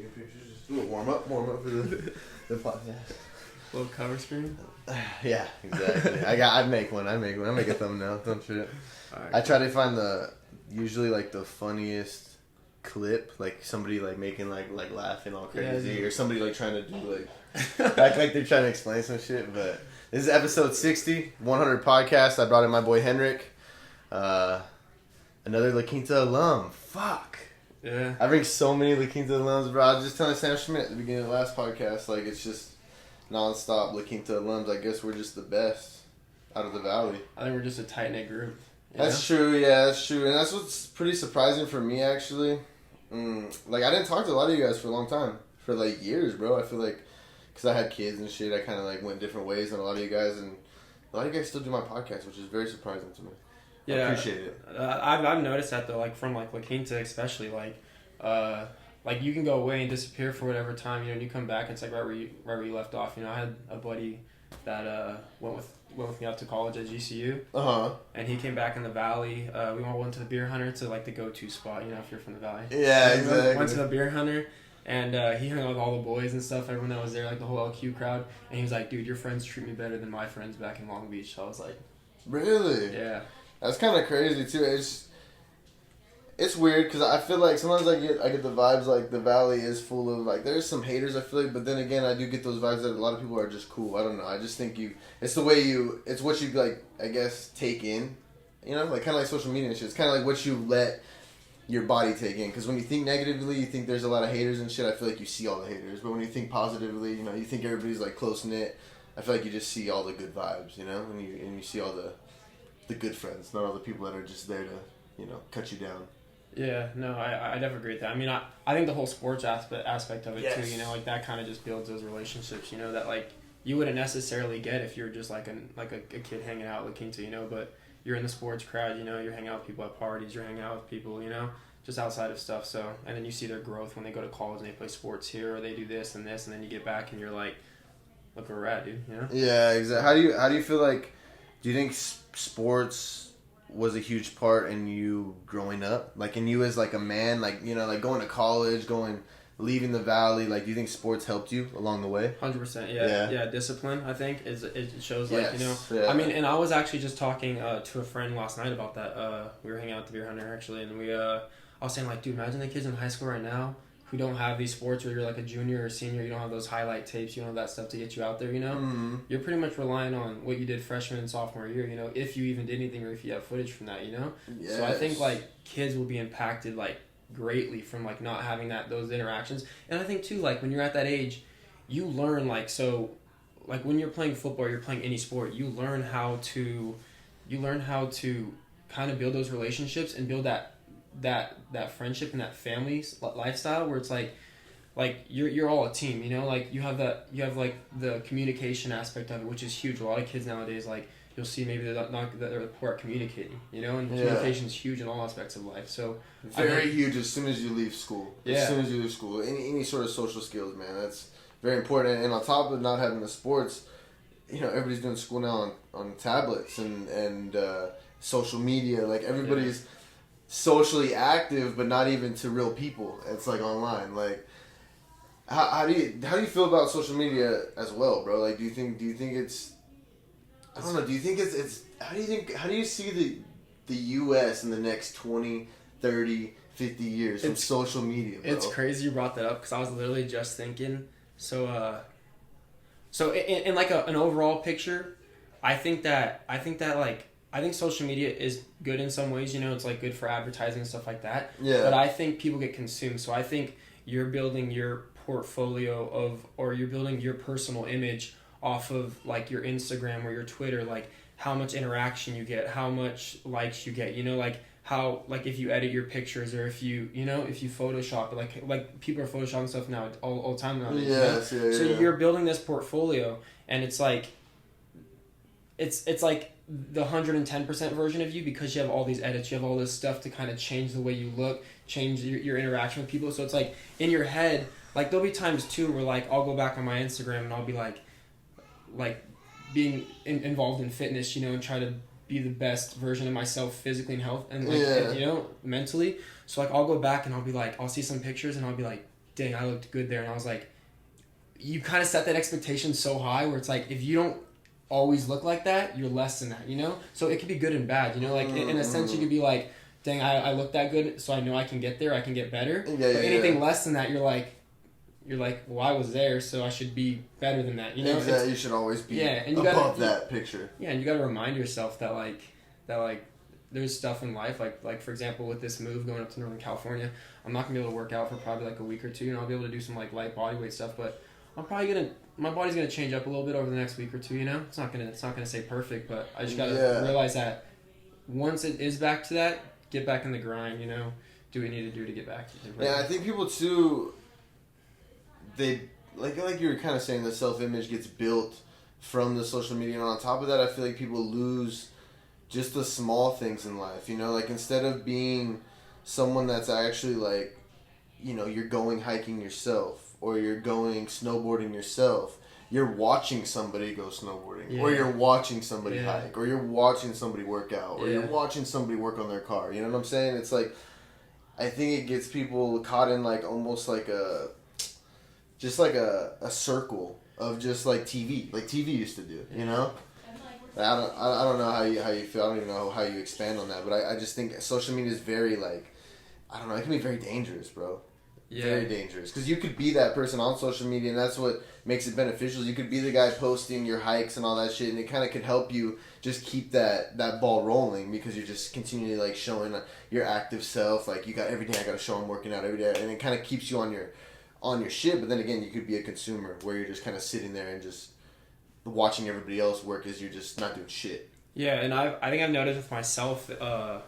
taking pictures. Just do a warm up for the podcast. Little cover screen. Yeah, exactly. I'd make one. I make a thumbnail. Don't trip. Right, I try to find usually like the funniest clip, like somebody like making like laughing all crazy, or somebody like trying to do like act like they're trying to explain some shit. But this is episode 60, 100 podcast. I brought in my boy Henrik, another La Quinta alum. Fuck. Yeah. I bring so many La Quinta alums, bro. I was just telling Sam Schmidt at the beginning of the last podcast, like it's just non-stop La Quinta alums. I guess we're just the best out of the valley. I think we're just a tight-knit group. That's true, yeah, that's true. And that's what's pretty surprising for me, actually. Like, I didn't talk to a lot of you guys for a long time. For, like, years, bro. I feel like, because I had kids and shit, I kind of, like, went different ways than a lot of you guys. And a lot of you guys still do my podcast, which is very surprising to me. Yeah, I appreciate it. I've noticed that, though, like, from, like, La Quinta especially, like, you can go away and disappear for whatever time, you know, and you come back, it's like right where you left off. You know, I had a buddy that went with me up to college at GCU. And he came back in the valley. We all went to the Beer Hunter, to like the go-to spot, you know, if you're from the valley. Yeah, exactly. Went to the Beer Hunter, and he hung out with all the boys and stuff, everyone that was there, like the whole LQ crowd. And he was like, dude, your friends treat me better than my friends back in Long Beach. So I was like, really? Yeah. That's kind of crazy, too. It's weird because I feel like sometimes I get the vibes like the valley is full of like there's some haters, I feel like, but then again I do get those vibes that a lot of people are just cool. I don't know. I just think it's what you like, I guess, take in, you know, like kind of like social media and shit. It's kind of like what you let your body take in, because when you think negatively, you think there's a lot of haters and shit. I feel like you see all the haters, but when you think positively, you know, you think everybody's like close knit. I feel like you just see all the good vibes, you know, and you see all the good friends, not all the people that are just there to, you know, cut you down. Yeah, no, I definitely agree with that. I mean, I think the whole sports aspect of it too, you know, like that kind of just builds those relationships, you know, that like you wouldn't necessarily get if you're just like a kid hanging out with La Quinta, you know, but you're in the sports crowd, you know, you're hanging out with people at parties, you're hanging out with people, you know, just outside of stuff. So, and then you see their growth when they go to college and they play sports here, or they do this and this, and then you get back and you're like, look where we're at, dude, you know? Yeah, exactly. How do you feel like, do you think sports was a huge part in you growing up, like in you as like a man, like, you know, like going to college, leaving the valley, like do you think sports helped you along the way? 100%. Yeah. Discipline, I think, it shows, like, you know, I mean, and I was actually just talking to a friend last night about that. We were hanging out at the Beer Hunter actually, and I was saying, like, dude, imagine the kids in high school right now who don't have these sports, where you're like a junior or senior, you don't have those highlight tapes, you don't have that stuff to get you out there, you know? Mm-hmm. You're pretty much relying on what you did freshman and sophomore year, you know, if you even did anything, or if you have footage from that, you know? Yes. So I think, like, kids will be impacted, like, greatly from, like, not having those interactions. And I think, too, like, when you're at that age, you learn, like, so, like, when you're playing football or you're playing any sport, you learn how to kind of build those relationships and build that friendship and that family lifestyle, where it's like you're all a team, you know, like you have like the communication aspect of it, which is huge. A lot of kids nowadays, like, you'll see maybe they're poor at communicating, you know, and communication is huge in all aspects of life. So very huge as soon as you leave school. Yeah. As soon as you leave school, any sort of social skills, man, that's very important. And on top of not having the sports, you know, everybody's doing school now on tablets and social media. Like, everybody's socially active, but not even to real people. It's like online. Like, how do you feel about social media as well, bro? Like, do you think it's, I don't know, do you think it's how do you see the US in the next 20, 30, 50 years from social media, bro? It's crazy you brought that up, because I was literally just thinking, so in like an overall picture, I think social media is good in some ways, you know, it's like good for advertising and stuff like that. Yeah. But I think people get consumed. So I think you're building your portfolio or you're building your personal image off of like your Instagram or your Twitter, like how much interaction you get, how much likes you get, you know, like how, like if you edit your pictures, or if you Photoshop, like people are Photoshopping stuff now all the time nowadays. Yes, you know? So you're building this portfolio, and it's like the 110% version of you, because you have all these edits, you have all this stuff to kind of change the way you look, change your interaction with people. So it's like in your head, like there'll be times too where like I'll go back on my Instagram and I'll be like being involved in fitness, you know, and try to be the best version of myself physically and health and like, and, you know, mentally. So like I'll go back and I'll be like, I'll see some pictures and I'll be like, dang, I looked good there. And I was like, you kind of set that expectation so high where it's like, if you don't always look like that, you're less than that, you know? So it could be good and bad, you know? Like, in a sense, you could be like, dang, I look that good, so I know I can get there, I can get better. But anything less than that, you're like, well, I was there, so I should be better than that, you know? Exactly, you should always be and above that picture. Yeah, and you gotta remind yourself that, like, there's stuff in life, like for example, with this move going up to Northern California, I'm not gonna be able to work out for probably like a week or two, and I'll be able to do some like light body weight stuff, but my body's gonna change up a little bit over the next week or two, you know? It's not gonna stay perfect, but I just gotta realize that once it is back to that, get back in the grind, you know? Do what you need to do to get back to it. Yeah, I think people too, they like you were kind of saying, the self-image gets built from the social media, and on top of that, I feel like people lose just the small things in life, you know, like instead of being someone that's actually like, you know, you're going hiking yourself or you're going snowboarding yourself, you're watching somebody go snowboarding or you're watching somebody hike or you're watching somebody work out or you're watching somebody work on their car, you know what I'm saying? It's like, I think it gets people caught in like almost like a circle of just like TV, like TV used to do, you know? I don't know how you feel. I don't even know how you expand on that. But I just think social media is very like, I don't know. It can be very dangerous, bro. Yeah. Very dangerous. Because you could be that person on social media, and that's what makes it beneficial. You could be the guy posting your hikes and all that shit, and it kind of could help you just keep that ball rolling because you're just continually like showing your active self. Like you got every day I got to show I'm working out every day, and it kind of keeps you on your shit. But then again, you could be a consumer where you're just kind of sitting there and just watching everybody else work as you're just not doing shit. Yeah, and I think I've noticed with myself that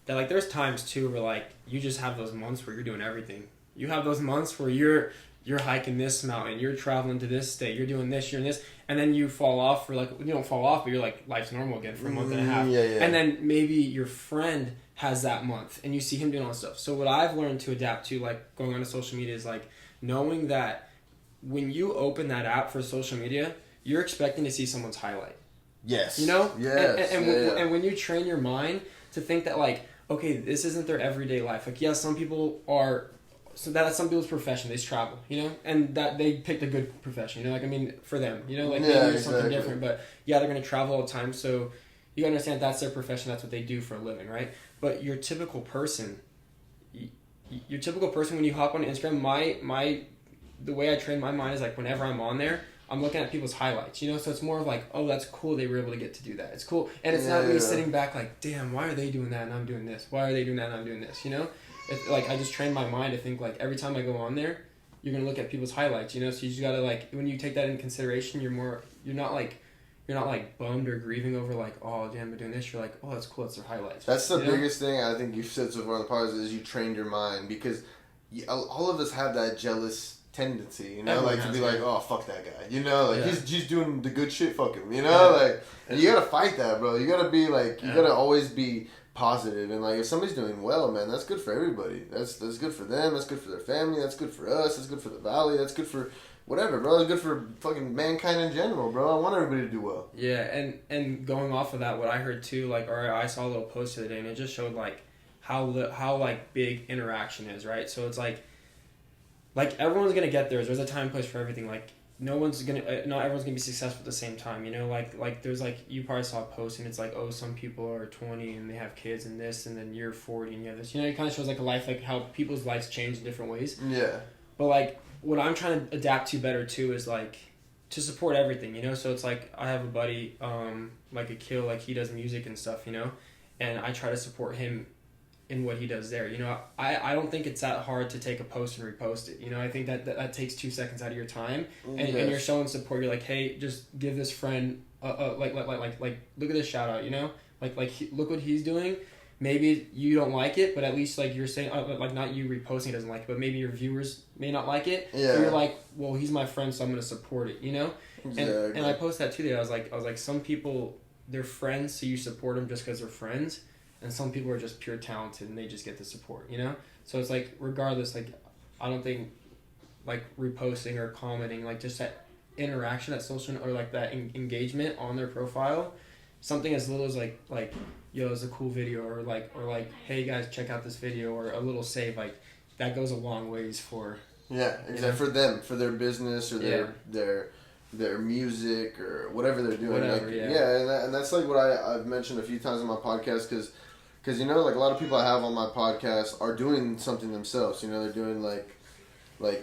like there's times too where like you just have those months where you're doing everything. You have those months where you're hiking this mountain, you're traveling to this state, you're doing this, and then you fall off for like, you don't fall off, but you're like, life's normal again for a month and a half. And then maybe your friend has that month and you see him doing all this stuff. So what I've learned to adapt to, like going onto social media, is like knowing that when you open that app for social media, you're expecting to see someone's highlight. Yes. You know? Yes. And when you train your mind to think that like, okay, this isn't their everyday life. Like, yes, some people are, so that's some people's profession. They travel, you know? And that they picked a good profession, you know? Like, I mean, for them, you know? Like, they do something different. But, yeah, they're going to travel all the time. So, you got to understand that's their profession. That's what they do for a living, right? But your typical person, when you hop on Instagram, the way I train my mind is like whenever I'm on there, I'm looking at people's highlights, you know? So it's more of like, oh, that's cool they were able to get to do that. It's cool. And it's not me sitting back like, damn, why are they doing that and I'm doing this? Why are they doing that and I'm doing this, you know? It's like, I just train my mind to think like every time I go on there, you're going to look at people's highlights, you know? So you just got to like, when you take that into consideration, you're not like bummed or grieving over like, oh, damn, they're doing this. You're like, oh, that's cool. That's their highlights. That's the biggest thing I think you've said so far on the podcast is you trained your mind, because all of us have that jealous tendency, you know, everyone like to be like, oh, fuck that guy, you know, like he's doing the good shit, fuck him, you know, like, and you gotta fight that, bro. You gotta be like, you gotta always be positive, and like if somebody's doing well, man, that's good for everybody. That's good for them. That's good for their family. That's good for us. That's good for the valley. That's good for whatever, bro. That's good for fucking mankind in general, bro. I want everybody to do well. Yeah, and going off of that, what I heard too, like, or I saw a little post today, and it just showed like how like big interaction is, right? So it's like everyone's gonna get there. There's a time and place for everything. Like not everyone's gonna be successful at the same time, you know? Like there's like, you probably saw a post and it's like, oh, some people are 20 and they have kids and this, and then you're 40 and you have this, you know? It kind of shows like a life, like how people's lives change in different ways. Yeah. But like what I'm trying to adapt to better too is like to support everything, you know? So it's like I have a buddy, like a Kill, like he does music and stuff, you know? And I try to support him in what he does there, you know. I don't think it's that hard to take a post and repost it, you know. I think that takes 2 seconds out of your time, and you're showing support. You're like, hey, just give this friend like look at this shout out, you know, look what he's doing. Maybe you don't like it, but at least like you're saying, like not you reposting doesn't like it, but maybe your viewers may not like it. Yeah. So you're like, well, he's my friend, so I'm gonna support it, you know. Exactly. And I posted that too there. I was like, some people, they're friends, so you support them just because they're friends. And some people are just pure talented and they just get the support, you know? So it's like, regardless, like, I don't think, like, reposting or commenting, like, just that interaction, that social, or, like, that engagement on their profile, something as little as, like, yo, it's a cool video, or, like, hey, guys, check out this video, or a little save, like, that goes a long ways for Yeah, exactly. For them, for their business or their music or whatever they're doing. Whatever, like, yeah. and that's like what I've mentioned a few times on my podcast because you know, like a lot of people I have on my podcast are doing something themselves. You know, they're doing like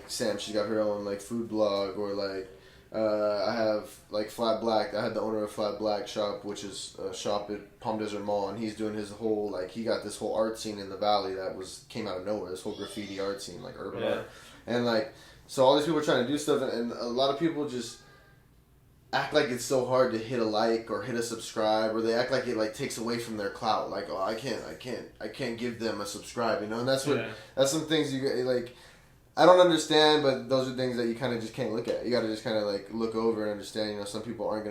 Sam, she's got her own like food blog, or like I have like Flat Black. I had the owner of Flat Black shop, which is a shop at Palm Desert Mall, and he's doing his whole like he got this whole art scene in the valley that came out of nowhere. This whole graffiti art scene, like urban art, and like so all these people are trying to do stuff, and a lot of people just act like it's so hard to hit a like or hit a subscribe, or they act like it like takes away from their clout. Like, oh, I can't give them a subscribe, you know. And that's that's some things you like. I don't understand, but those are things that you kind of just can't look at. You got to just kind of like look over and understand. You know, some people aren't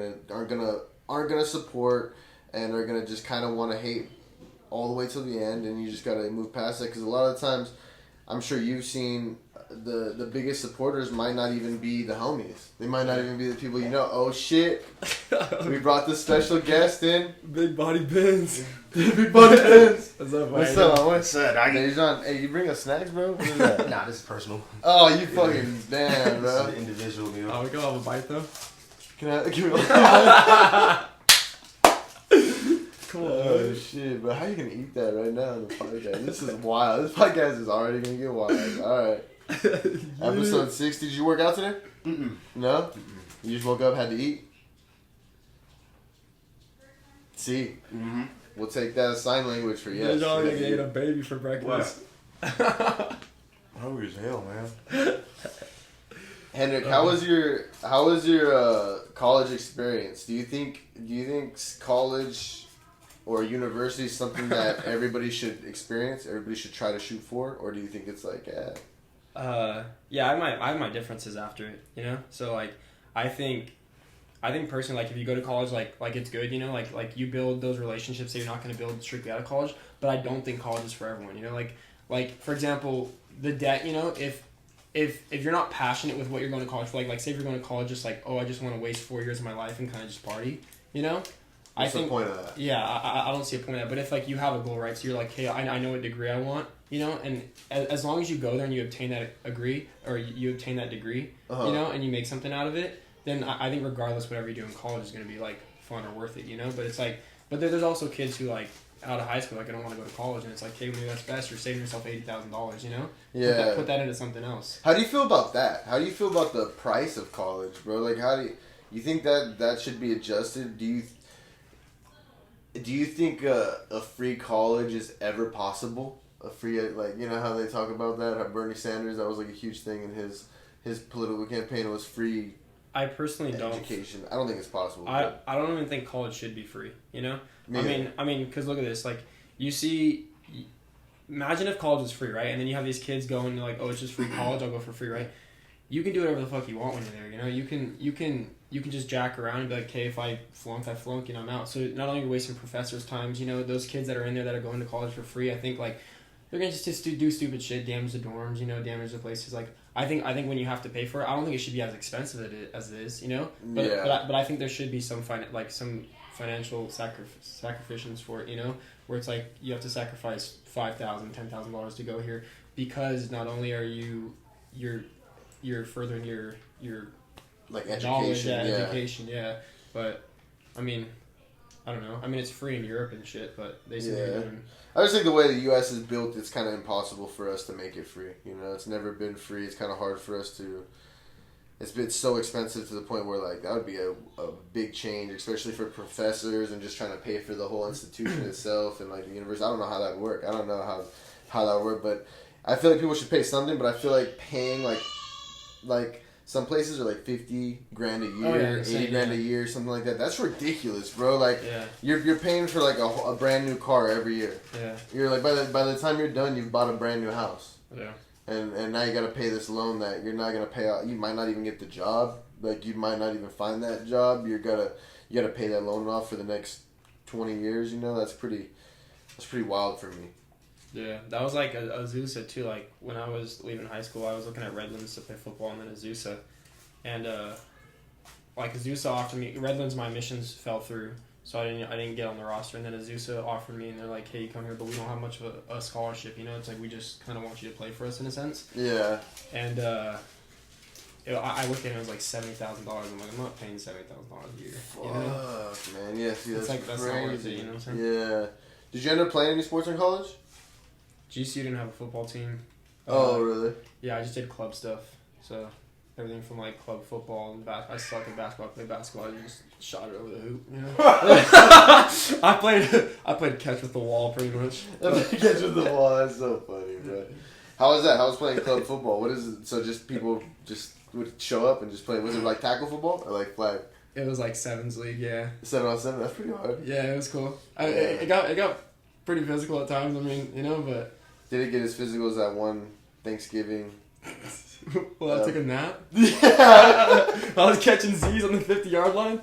gonna support and are gonna just kind of want to hate all the way till the end, and you just got to move past it because a lot of the times, I'm sure you've seen. The biggest supporters might not even be the homies. They might not even be the people you know. Oh shit! We brought this special guest in. Big Body Benz. Big Body Benz. What's up, What's man? up? What's up? Hey, you bring us snacks, bro? What is that? Nah, this is personal. Oh, you fucking damn, bro. This is an individual meal. Oh, we can have a bite though. Can Come on. Oh shit, bro. How you gonna eat that right now on the podcast? This is wild. This podcast is already gonna get wild. Alright. Episode 6. Did you work out today? Mm-mm. No? Mm-mm. You just woke up, had to eat? See? Mm-hmm. We'll take that as sign language for yes. Y'all nigga ate a baby for breakfast. Hungry as hell, man. Henrik, how was your college experience? Do you think college or university is something that everybody should experience, everybody should try to shoot for, or do you think it's like yeah, I have my differences after it, you know? So like I think personally, like if you go to college, like it's good, you know, like you build those relationships that you're not going to build strictly out of college, but I don't think college is for everyone, you know? Like for example, the debt, you know, if you're not passionate with what you're going to college for, like say if you're going to college just like, oh, I just want to waste 4 years of my life and kind of just party, you know? What's the point of that? Yeah, I don't see a point of that. But if like you have a goal, right? So you're like, hey, I know what degree I want, you know, and as long as you go there and you obtain that degree, you obtain that degree, you know, and you make something out of it, then I think regardless whatever you do in college is going to be like fun or worth it, you know. But it's like, but there's also kids who like out of high school, like I don't want to go to college, and it's like, hey, maybe that's best. You're saving yourself $80,000, you know. Yeah. Put that into something else. How do you feel about that? How do you feel about the price of college, bro? Like, how do you think that should be adjusted? Do you think a free college is ever possible? A free, like, you know how they talk about that? How Bernie Sanders, that was like a huge thing in his political campaign, was free. I personally don't. Education. I don't think it's possible. I don't even think college should be free, you know? I mean, because look at this. Like, you see, imagine if college was free, right? And then you have these kids going like, oh, it's just free college, I'll go for free, right? You can do whatever the fuck you want when you're there, you know? You can just jack around and be like, okay, if I flunk, and I'm out. So not only are you wasting professors' times, you know, those kids that are in there that are going to college for free, I think, like, they're going to just do stupid shit, damage the dorms, you know, damage the places. Like, I think when you have to pay for it, I don't think it should be as expensive as it is, you know? But I think there should be some financial sacrifices for it, you know? Where it's like, you have to sacrifice $5,000, $10,000 to go here, because not only are you're furthering your like knowledge, education, education, yeah. But I mean, I don't know. I mean, it's free in Europe and shit, but they say they're doing. I just think the way the U.S. is built, it's kind of impossible for us to make it free. You know, it's never been free. It's kind of hard for us to. It's been so expensive to the point where like that would be a big change, especially for professors and just trying to pay for the whole institution itself and like the university. I don't know how that would work. I don't know how that would work, but I feel like people should pay something. But I feel like paying like some places are like $50,000 a year, $80,000 a year, something like that. That's ridiculous, bro. Like you're paying for like a brand new car every year. Yeah. You're like by the time you're done, you've bought a brand new house. Yeah. And now you got to pay this loan that you're not gonna pay out. You might not even get the job. Like you might not even find that job. You gotta pay that loan off for the next 20 years. You know, that's pretty wild for me. Yeah, that was like Azusa too. Like when I was leaving high school, I was looking at Redlands to play football, and then Azusa, and like Azusa offered me. Redlands, my admissions fell through, So I didn't get on the roster. And then Azusa offered me, and they're like, hey, you come here, but we don't have much of a scholarship. You know, it's like we just kind of want you to play for us in a sense. Yeah. And I looked at it, it was like $70,000. I'm like, I'm not paying $70,000 a year. Fuck, you know? man. Yeah, see, that's like, that's crazy. not worth it, you know what I'm saying? Yeah. Did you end up playing any sports in college? GCU didn't have a football team. Oh, really? Yeah, I just did club stuff. So everything from like club football and basketball. I suck at basketball. I played basketball. I just shot it over the hoop. You know. I played catch with the wall pretty much. Catch with the wall. That's so funny, bro. How was that? How was playing club football? What is it? So just people just would show up and just play. Was it like tackle football or like flag? It was like sevens league. Yeah. 7-on-7. That's pretty hard. Yeah, it was cool. It got pretty physical at times. I mean, you know, but. Did it get as physical as that one Thanksgiving? Well, I took a nap. Yeah. I was catching Z's on the 50-yard line.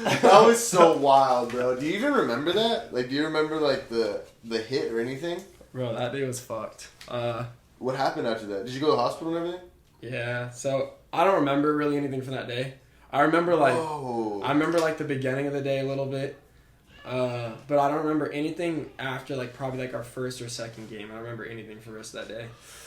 That was so wild, bro. Do you even remember that? Like, do you remember like the hit or anything? Bro, that day was fucked. What happened after that? Did you go to the hospital and everything? Yeah. So I don't remember really anything from that day. I remember like the beginning of the day a little bit. But I don't remember anything after like probably like our first or second game. I don't remember anything for the rest of that day.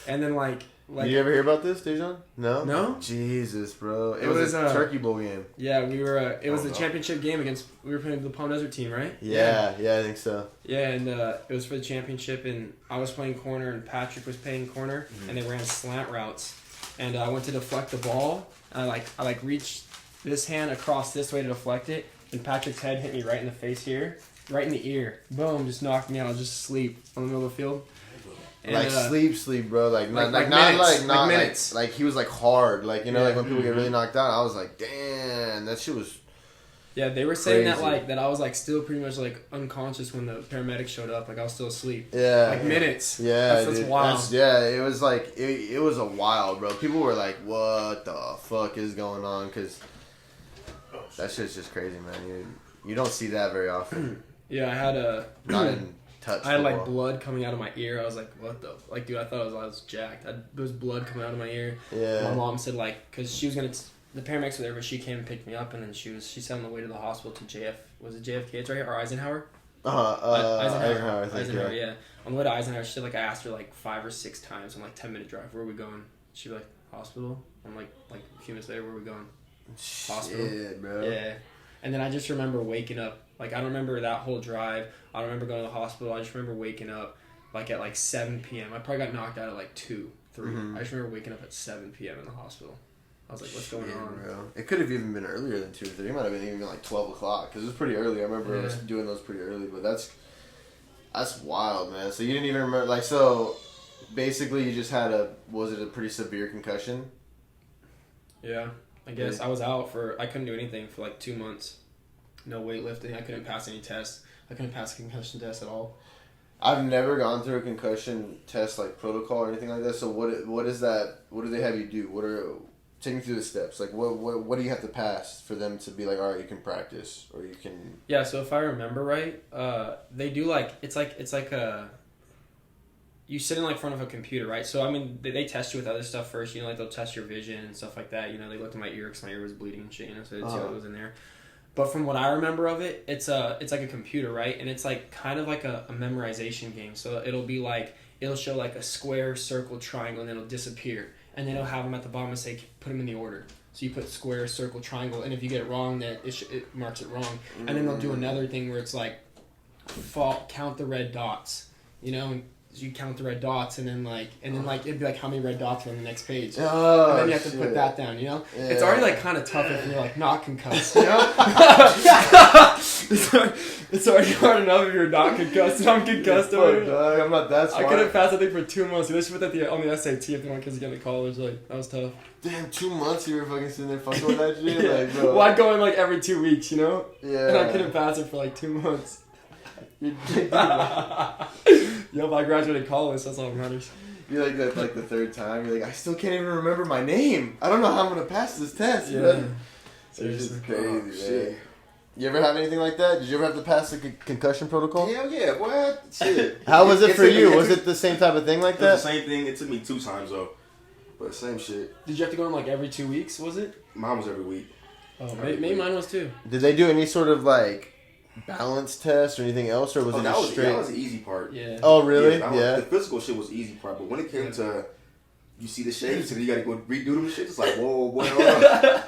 And then like did you ever hear about this, Dejan? No? No? Jesus, bro. It was a Turkey Bowl game. Yeah, we were it was the championship game we were playing the Palm Desert team, right? Yeah, I think so. Yeah, and it was for the championship, and I was playing corner and Patrick was playing corner, and they ran slant routes. And I went to deflect the ball, and I reached this hand across this way to deflect it, and Patrick's head hit me right in the face here, right in the ear. Boom, just knocked me out. I was just asleep on the middle of the field. And, like sleep, bro. Like minutes. Like he was like hard. Like, you know, like when people get really knocked out, I was like, damn, that shit was. Yeah, they were saying crazy. that I was like still pretty much like unconscious when the paramedics showed up. Like I was still asleep. Yeah. Like minutes. Yeah, that's wild. It was like it was a wild, bro. People were like, what the fuck is going on? Because that shit's just crazy, man. You don't see that very often. Yeah, I had not in touch. I had like blood coming out of my ear. I was like, what the like, dude? I thought I was jacked. There was blood coming out of my ear. Yeah. My mom said like, cause she was gonna. The paramedics were there, but she came and picked me up, and then she said on the way to the hospital to Was it JFK? It's right here, or Eisenhower? Eisenhower. I think, Eisenhower, yeah. On the way to Eisenhower, she said like I asked her like 5 or 6 times on like 10-minute drive, where are we going? She'd be like, hospital. I'm like a few minutes later, where are we going? Hospital. Shit, bro. Yeah. And then I just remember waking up. Like I don't remember that whole drive. I don't remember going to the hospital. I just remember waking up like at like 7 p.m. I probably got knocked out at like 2, 3. Mm-hmm. I just remember waking up at 7 p.m. in the hospital. I was like, what's going on? Bro. It could have even been earlier than 2 or 3. It might have been even like 12 o'clock because it was pretty early. I remember us doing those pretty early, but that's wild, man. So you didn't even remember, like, so basically you just had was it a pretty severe concussion? Yeah, I guess I was out I couldn't do anything for like 2 months. No weightlifting. I couldn't pass any tests. I couldn't pass a concussion test at all. I've never gone through a concussion test like protocol or anything like that. So what is that? What do they have you do? Take me through the steps. Like, what do you have to pass for them to be like, all right, you can practice or you can... Yeah, so if I remember right, they do like, it's like you sit in like front of a computer, right? So, I mean, they test you with other stuff first, you know, like they'll test your vision and stuff like that. You know, they looked at my ear because my ear was bleeding and shit, you know, so they'd see what was in there. But from what I remember of it, it's like a computer, right? And it's like kind of like a memorization game. So it'll be like, it'll show like a square, circle, triangle, and then it'll disappear. And then it'll have them at the bottom and say, put them in the order. So you put square, circle, triangle, and if you get it wrong, then it marks it wrong. And then they'll do another thing where it's like, count the red dots, you know, and you count the red dots, and then it'd be like how many red dots are on the next page. Oh, and then you have to put that down, you know? Yeah. It's already like kind of tough if you're like not concussed, you know? It's already hard enough if you're not concussed, and I'm concussed over here. Dog, I'm not that smart. I couldn't pass, I think, for 2 months. They should put that on the SAT if they want kids to get into college. Like, that was tough. Damn, 2 months you were fucking sitting there fucking with that shit? Yeah. Like, bro. Well, I'd go in like every 2 weeks, you know? Yeah. And I couldn't pass it for like 2 months. Yo, if I graduated college, that's all that matters. You're like that, like the third time. You're like, I still can't even remember my name. I don't know how I'm gonna pass this test. Yeah, man. seriously. It's just crazy, man. You ever have anything like that? Did you ever have to pass the concussion protocol? Hell yeah, what? Shit. How was it for you? Was it the same type of thing like that? It was the same thing. It took me 2 times though, but same shit. Did you have to go in like every 2 weeks? Was it? Mine was every week. Oh, maybe mine was too. Did they do any sort of like balance test or anything else, or was it just straight? That was the easy part. Yeah. Oh, really? Yeah. The physical shit was the easy part, but when it came to you see the shapes and then you gotta go redo them shit, it's like, whoa, boy, hold on.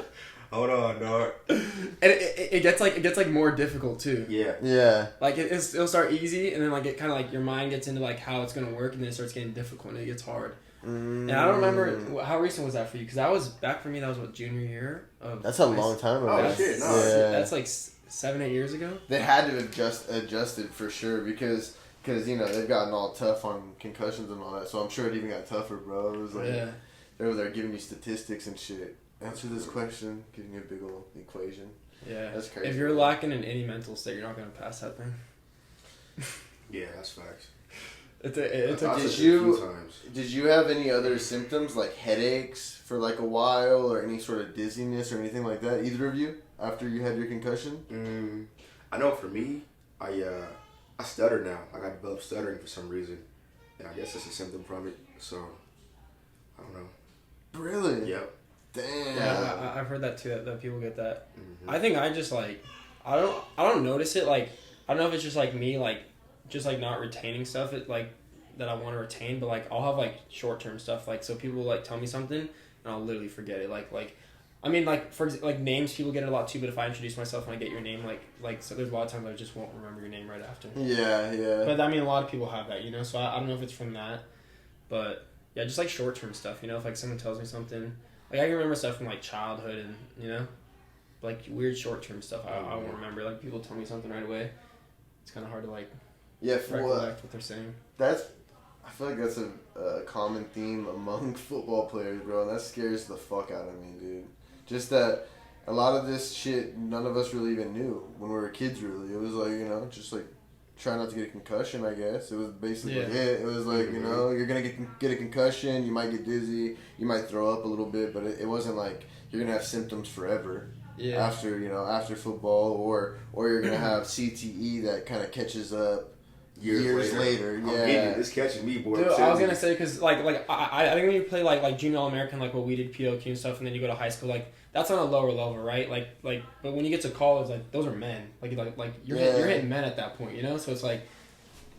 Hold on, dog. And it gets like more difficult too. Yeah. Like it'll start easy, and then like it kind of like your mind gets into like how it's gonna work, and then it starts getting difficult, and it gets hard. And I don't remember how recent was that for you, because that was back for me. That was what, junior year of. That's a long time ago. Oh shit! No. Yeah. That's like 7-8 years ago. They had to have adjusted for sure because you know they've gotten all tough on concussions and all that. So I'm sure it even got tougher, bro. It was like they were there giving you statistics and shit. Answer this question, giving you a big old equation. Yeah, that's crazy. If you're lacking in any mental state, you're not gonna pass that thing. Yeah, that's facts. Did you have any other symptoms like headaches for like a while, or any sort of dizziness or anything like that? Either of you after you had your concussion? I know for me, I stutter now. Like I developed stuttering for some reason, and I guess it's a symptom from it. So I don't know. Really? Yep. Damn. Yeah, I've heard that too. That people get that. I think I just like I don't notice it. Like I don't know if it's just like me just like not retaining stuff like that I want to retain, but like I'll have like short term stuff, like so people will like tell me something and I'll literally forget it. Like I mean, like for like names, people get it a lot too. But if I introduce myself and I get your name, like so there's a lot of times I just won't remember your name right after. Yeah. But I mean, a lot of people have that, you know. So I don't know if it's from that, but yeah, just like short term stuff, you know. If like someone tells me something, like I can remember stuff from like childhood and you know, like weird short term stuff. I won't remember. Like people tell me something right away. It's kind of hard to like recollect what they're saying. I feel like that's a common theme among football players, bro, and that scares the fuck out of me, dude. Just that a lot of this shit, none of us really even knew when we were kids, really. It was like, you know, just like try not to get a concussion, I guess. It was basically it. It was like, you know, you're going to get a concussion, you might get dizzy, you might throw up a little bit, but it wasn't like you're going to have symptoms forever. Yeah. After football, or you're going to have CTE that kind of catches up years later. Yeah, it's catching me, boy. Dude, I was gonna say because like I think when you play like junior All-American, like what we did POQ and stuff, and then you go to high school, like that's on a lower level, right? Like but when you get to college, like those are men. Like you're hitting men at that point, you know. So it's like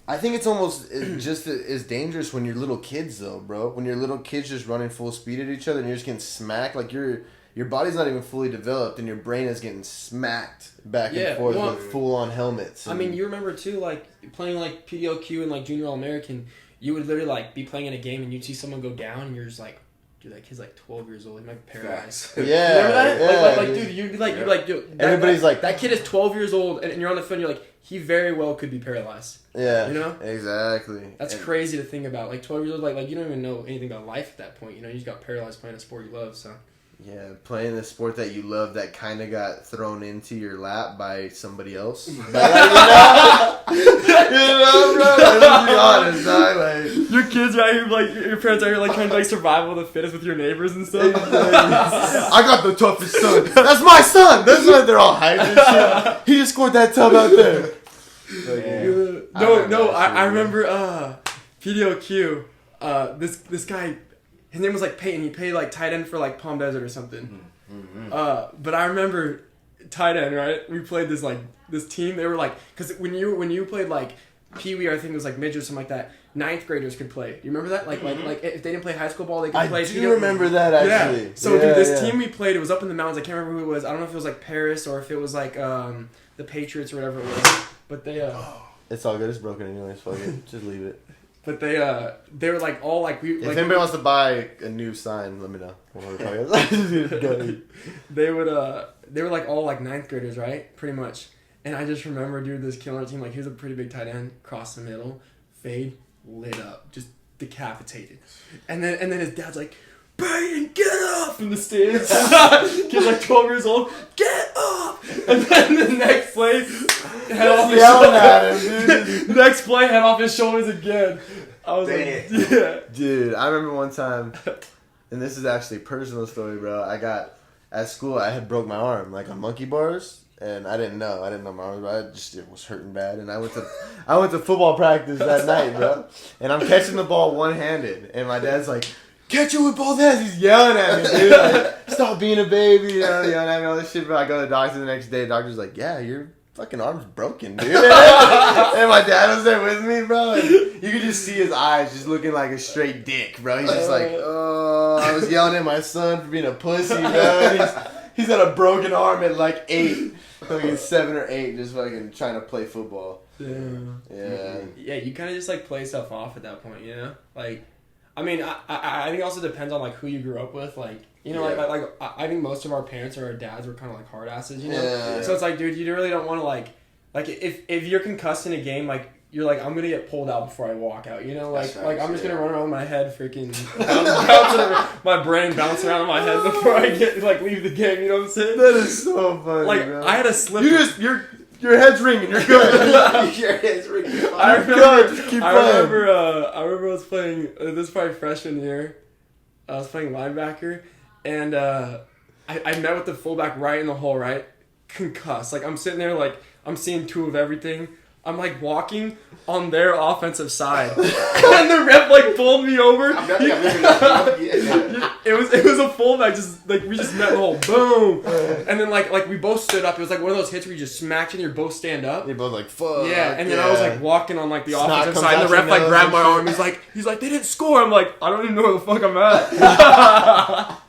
I think it's almost just as dangerous when you're little kids, though, bro. When you're little kids just running full speed at each other and you're just getting smacked, like your body's not even fully developed and your brain is getting smacked back and forth with full-on helmets. I mean, you remember, too, like, playing, like, PDOQ and, like, Junior All-American, you would literally, like, be playing in a game and you'd see someone go down and you're just like, dude, that kid's, like, 12 years old. He might be paralyzed. Yeah. Remember that? Yeah. Like, dude, you're like, dude, everybody's like... That kid is 12 years old and you're on the field and you're like, he very well could be paralyzed. Yeah. You know? Exactly. That's crazy to think about. Like, 12 years old, like you don't even know anything about life at that point. You know, you just got paralyzed playing a sport you love, so... Yeah, playing the sport that you love that kind of got thrown into your lap by somebody else. But, like, you know, bro, let's be honest, dog. Like, your kids are out here, like, your parents are here, like, trying to, like, survival of the fittest with your neighbors and stuff. I got the toughest son. That's my son. That's why they're all hyped and shit. He just scored that tub out there. I remember PDOQ. This guy. His name was like Peyton. He played like tight end for like Palm Desert or something. But I remember tight end, right? We played this team. They were like, because when you played like Pee Wee, I think it was like midget or something like that. 9th graders could play. You remember that? Like if they didn't play high school ball, they could play. I do remember that actually. Yeah. So dude, this team we played, it was up in the mountains. I can't remember who it was. I don't know if it was like Paris or if it was like the Patriots or whatever it was. But they it's all good. It's broken anyways. Fuck it. Just leave it. But they were like all like we. If anybody wants to buy a new sign, let me know. They were like all like 9th graders, right? Pretty much. And I just remember, dude, this kid on our team, like he was a pretty big tight end, cross the middle, fade, lit up, just decapitated. And then his dad's like, Peyton, get up in the stands. Kid's like 12 years old, get up. And then the next play, head off his shoulders. Next play, head off his shoulders again. I was like, yeah. Dude, I remember one time, and this is actually a personal story, bro. At school, I had broke my arm, like on monkey bars, and I didn't know my arm, but it was hurting bad, and I went to football practice that night, bro, and I'm catching the ball one-handed, and my dad's like, catch it with both hands. He's yelling at me, dude. Like, stop being a baby, you know, yelling at me, all this shit, bro. I go to the doctor the next day. The doctor's like, yeah, you're fucking arm's broken, dude. And my dad was there with me, bro. And you could just see his eyes just looking like a straight dick, bro. He's just like, oh, I was yelling at my son for being a pussy, bro. And he's got a broken arm at like 8. Fucking 7 or 8, just fucking trying to play football. Yeah. Yeah, you kind of just like play stuff off at that point, you know? Like, I mean, I think it also depends on like who you grew up with, like. You know, like I think most of our parents or our dads were kind of like hard asses, you know? Yeah. So it's like, dude, you really don't want to like if you're concussed in a game, like, you're like, I'm going to get pulled out before I walk out, you know? Like, I'm just going to run around with my head freaking bouncing around, my brain bouncing around in my head before I get, like, leave the game, you know what I'm saying? That is so funny, like, bro. I had a slip. Your head's ringing, you're good. Your head's ringing. I remember I I was playing, this is probably freshman year, I was playing linebacker. And I met with the fullback right in the hole, right? Concussed. Like, I'm sitting there, like, I'm seeing 2 of everything. I'm, like, walking on their offensive side. And the ref, like, pulled me over. It was a fullback. Just, like, we just met in the hole. Boom. And then, like we both stood up. It was, like, one of those hits where you just smacked and you both stand up. You're both like, fuck. Yeah. And then I was, like, walking on, like, the Snot offensive side. And the ref, like, grabbed my arm. He's like, they didn't score. I'm like, I don't even know where the fuck I'm at.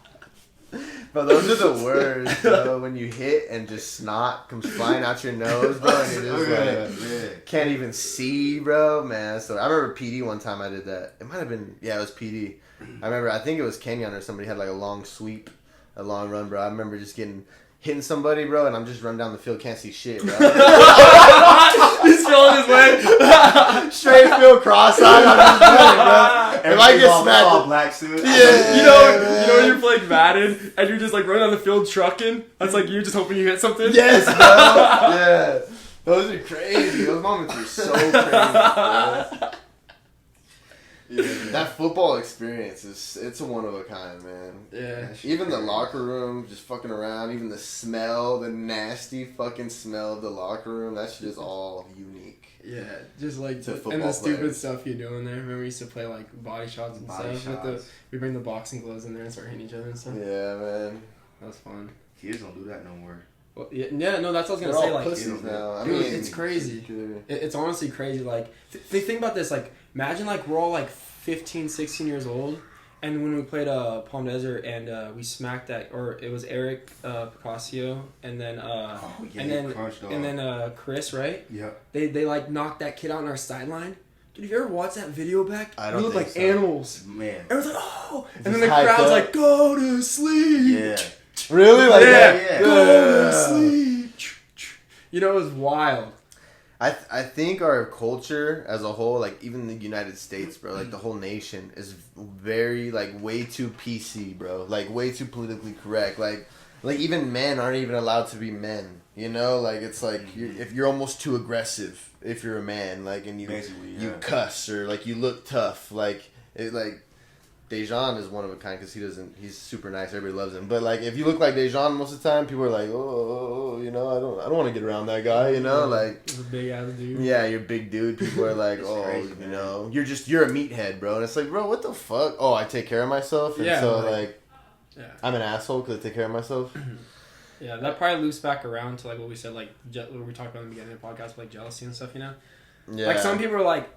Bro, those are the worst, bro. When you hit and just snot comes flying out your nose, bro, and you're just like, can't even see, bro, man. So I remember PD one time I did that. It might have been, it was PD. I think it was Kenyon or somebody had like a long sweep, a long run, bro. I remember just hitting somebody, bro, and I'm just running down the field, can't see shit, bro. He's feeling his way. Straight field cross-eyed, I'm just running, bro. If I get smacked, all black suit. Yeah, you know when you're playing Madden and you're just like running on the field trucking. That's like you're just hoping you hit something. Yes, bro. Yeah, those are crazy. Those moments are so crazy, bro. Yeah, that football experience it's a one of a kind, man. Yeah. Even the locker room, just fucking around, even the smell, the nasty fucking smell of the locker room, that's just all unique. Yeah, just like To and the stupid players. stuff you do in there. Remember we used to play like body shots and stuff. We bring the boxing gloves in there and start hitting each other and stuff. Yeah, man. That was fun. Kids don't do that no more. Well, yeah, no, that's what I was They're gonna say. all Like, pussies now. I dude, mean, it's crazy. It's honestly crazy. Like, think about this. Like, imagine like we're all like 15, 16 years old, and when we played Palm Desert and we smacked that, or it was Eric Picasso, and then Chris, right? Yeah. They like knocked that kid out on our sideline. Dude, have you ever watched that video back? I don't We look think like so. animals. Man. Everyone's like, oh, and then Just the hyped crowd's up. like, go to sleep. Yeah. Really? Like Yeah. Go to sleep. You know, it was wild. I think our culture as a whole, like even the United States, bro, like the whole nation is very like way too PC, bro. Like way too politically correct. Like even men aren't even allowed to be men. You know, like it's like if you're almost too aggressive if you're a man, like and you cuss or like you look tough. Like Dejan is one of a kind because he's super nice. Everybody loves him. But like if you look like Dejan most of the time, people are like, oh, you know, I don't want to get around that guy. You know, like He's a big ass dude. yeah, you're a big dude. People are like, oh, crazy, you man. know, you're a meathead, bro. And it's like, bro, what the fuck? Oh, I take care of myself, and Yeah, so like- like Yeah. I'm an asshole because I take care of myself. Yeah, that probably loops back around to like what we said, like what we talked about in the beginning of the podcast, like jealousy and stuff. You know, Yeah, like some people are like,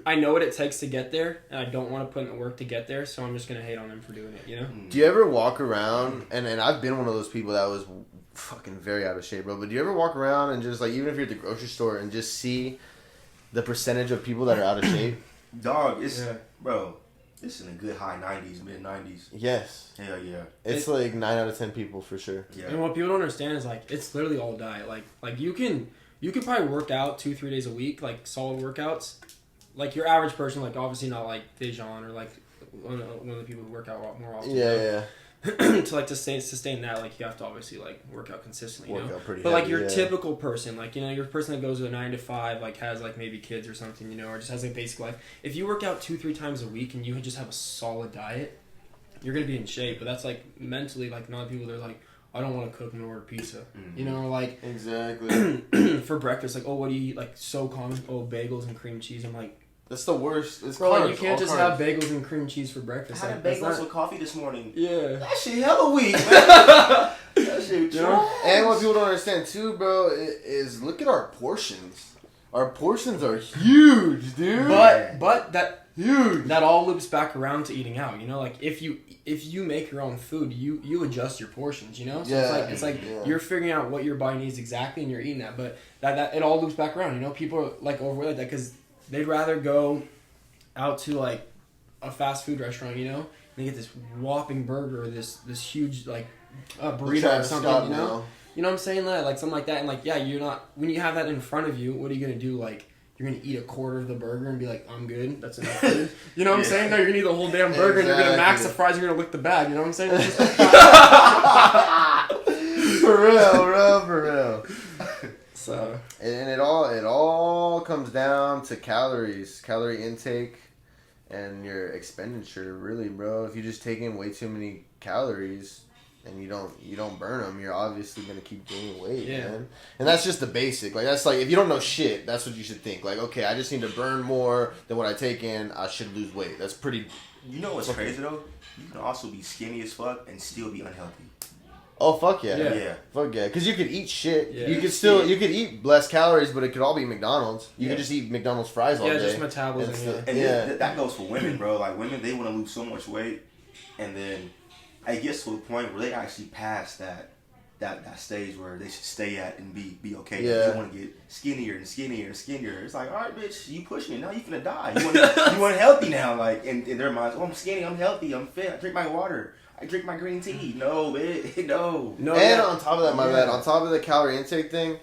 I know what it takes to get there, and I don't want to put in the work to get there, so I'm just gonna hate on them for doing it. You know? Do you ever walk around and I've been one of those people that was fucking very out of shape, bro. But do you ever walk around and just like even if you're at the grocery store and just see the percentage of people that are out of shape? Dog, bro, it's in a good high 90s, mid 90s. Yes. Hell yeah. It's like 9 out of 10 people for sure. Yeah. And what people don't understand is like it's literally all diet. Like you can probably work out 2-3 days a week, like solid workouts. Like your average person, like obviously not like Dejan or like one of the people who work out more often. Yeah. To like to sustain that, like you have to obviously like work out consistently. Work out pretty but like heavy, your yeah. typical person, like you know your person that goes to a 9 to 5, like has like maybe kids or something, you know, or just has a basic life. If you work out 2-3 times a week and you just have a solid diet, you're gonna be in shape. But that's like mentally, like not people. They're like, I don't want to cook and order pizza. You know, like Exactly. for breakfast, like, oh, what do you eat? Like so common. Oh, bagels and cream cheese. I'm like, That's the worst. It's bro, like, carbs, you can't all just carbs. have bagels and cream cheese for breakfast. I Like, had that's bagels not- with coffee this morning. Yeah. That shit hella weak, man. That shit shit. You know? And what people don't understand too, bro, is look at our portions. Our portions are huge, dude. But that huge. That all loops back around to eating out. You know, like if you make your own food, you adjust your portions. You know, so it's like you're figuring out what your body needs exactly, and you're eating that. But that it all loops back around. You know, people are like overweight that because they'd rather go out to like a fast food restaurant. You know, and they get this whopping burger, or this huge like burrito or something. You know what I'm saying? Like something like that. And like, yeah, you're not, when you have that in front of you, what are you going to do? Like, you're going to eat a quarter of the burger and be like, I'm good. That's enough food. You know what I'm saying? No, you're going to eat the whole damn burger and you're going to max the fries. You're going to lick the bag. You know what I'm saying? It's just For real, bro. For real. So. And it all comes down to calorie intake, and your expenditure, really, bro. If you just take in way too many calories, and you don't burn them, you're obviously gonna keep gaining weight, man. And that's just the basic. Like that's like if you don't know shit, that's what you should think. Like, okay, I just need to burn more than what I take in. I should lose weight. That's pretty. You know what's crazy though? You can also be skinny as fuck and still be unhealthy. Oh fuck yeah. Yeah. Fuck yeah. Because you could eat shit. Yeah. You could eat less calories, but it could all be McDonald's. You could just eat McDonald's fries all day. Yeah, just metabolism. And that goes for women, bro. Like women, they want to lose so much weight, and then it gets to a point where they actually pass that stage where they should stay at and be okay. Yeah. They want to get skinnier and skinnier and skinnier. It's like, all right, bitch, you pushing it. Now you finna die. You want healthy now. Like in their minds, oh, I'm skinny, I'm healthy, I'm fit. I drink my water. I drink my green tea. No, bitch, no. And on top of that, my bad. On top of the calorie intake thing,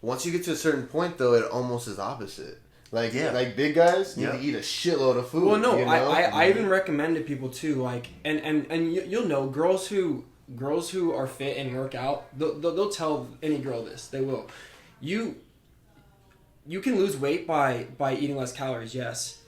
once you get to a certain point, though, it almost is opposite. Like big guys need to eat a shitload of food. Well, no, you know? I even recommend to people too, like, and you'll know girls who are fit and work out, they'll tell any girl this. They will. You can lose weight by eating less calories, yes,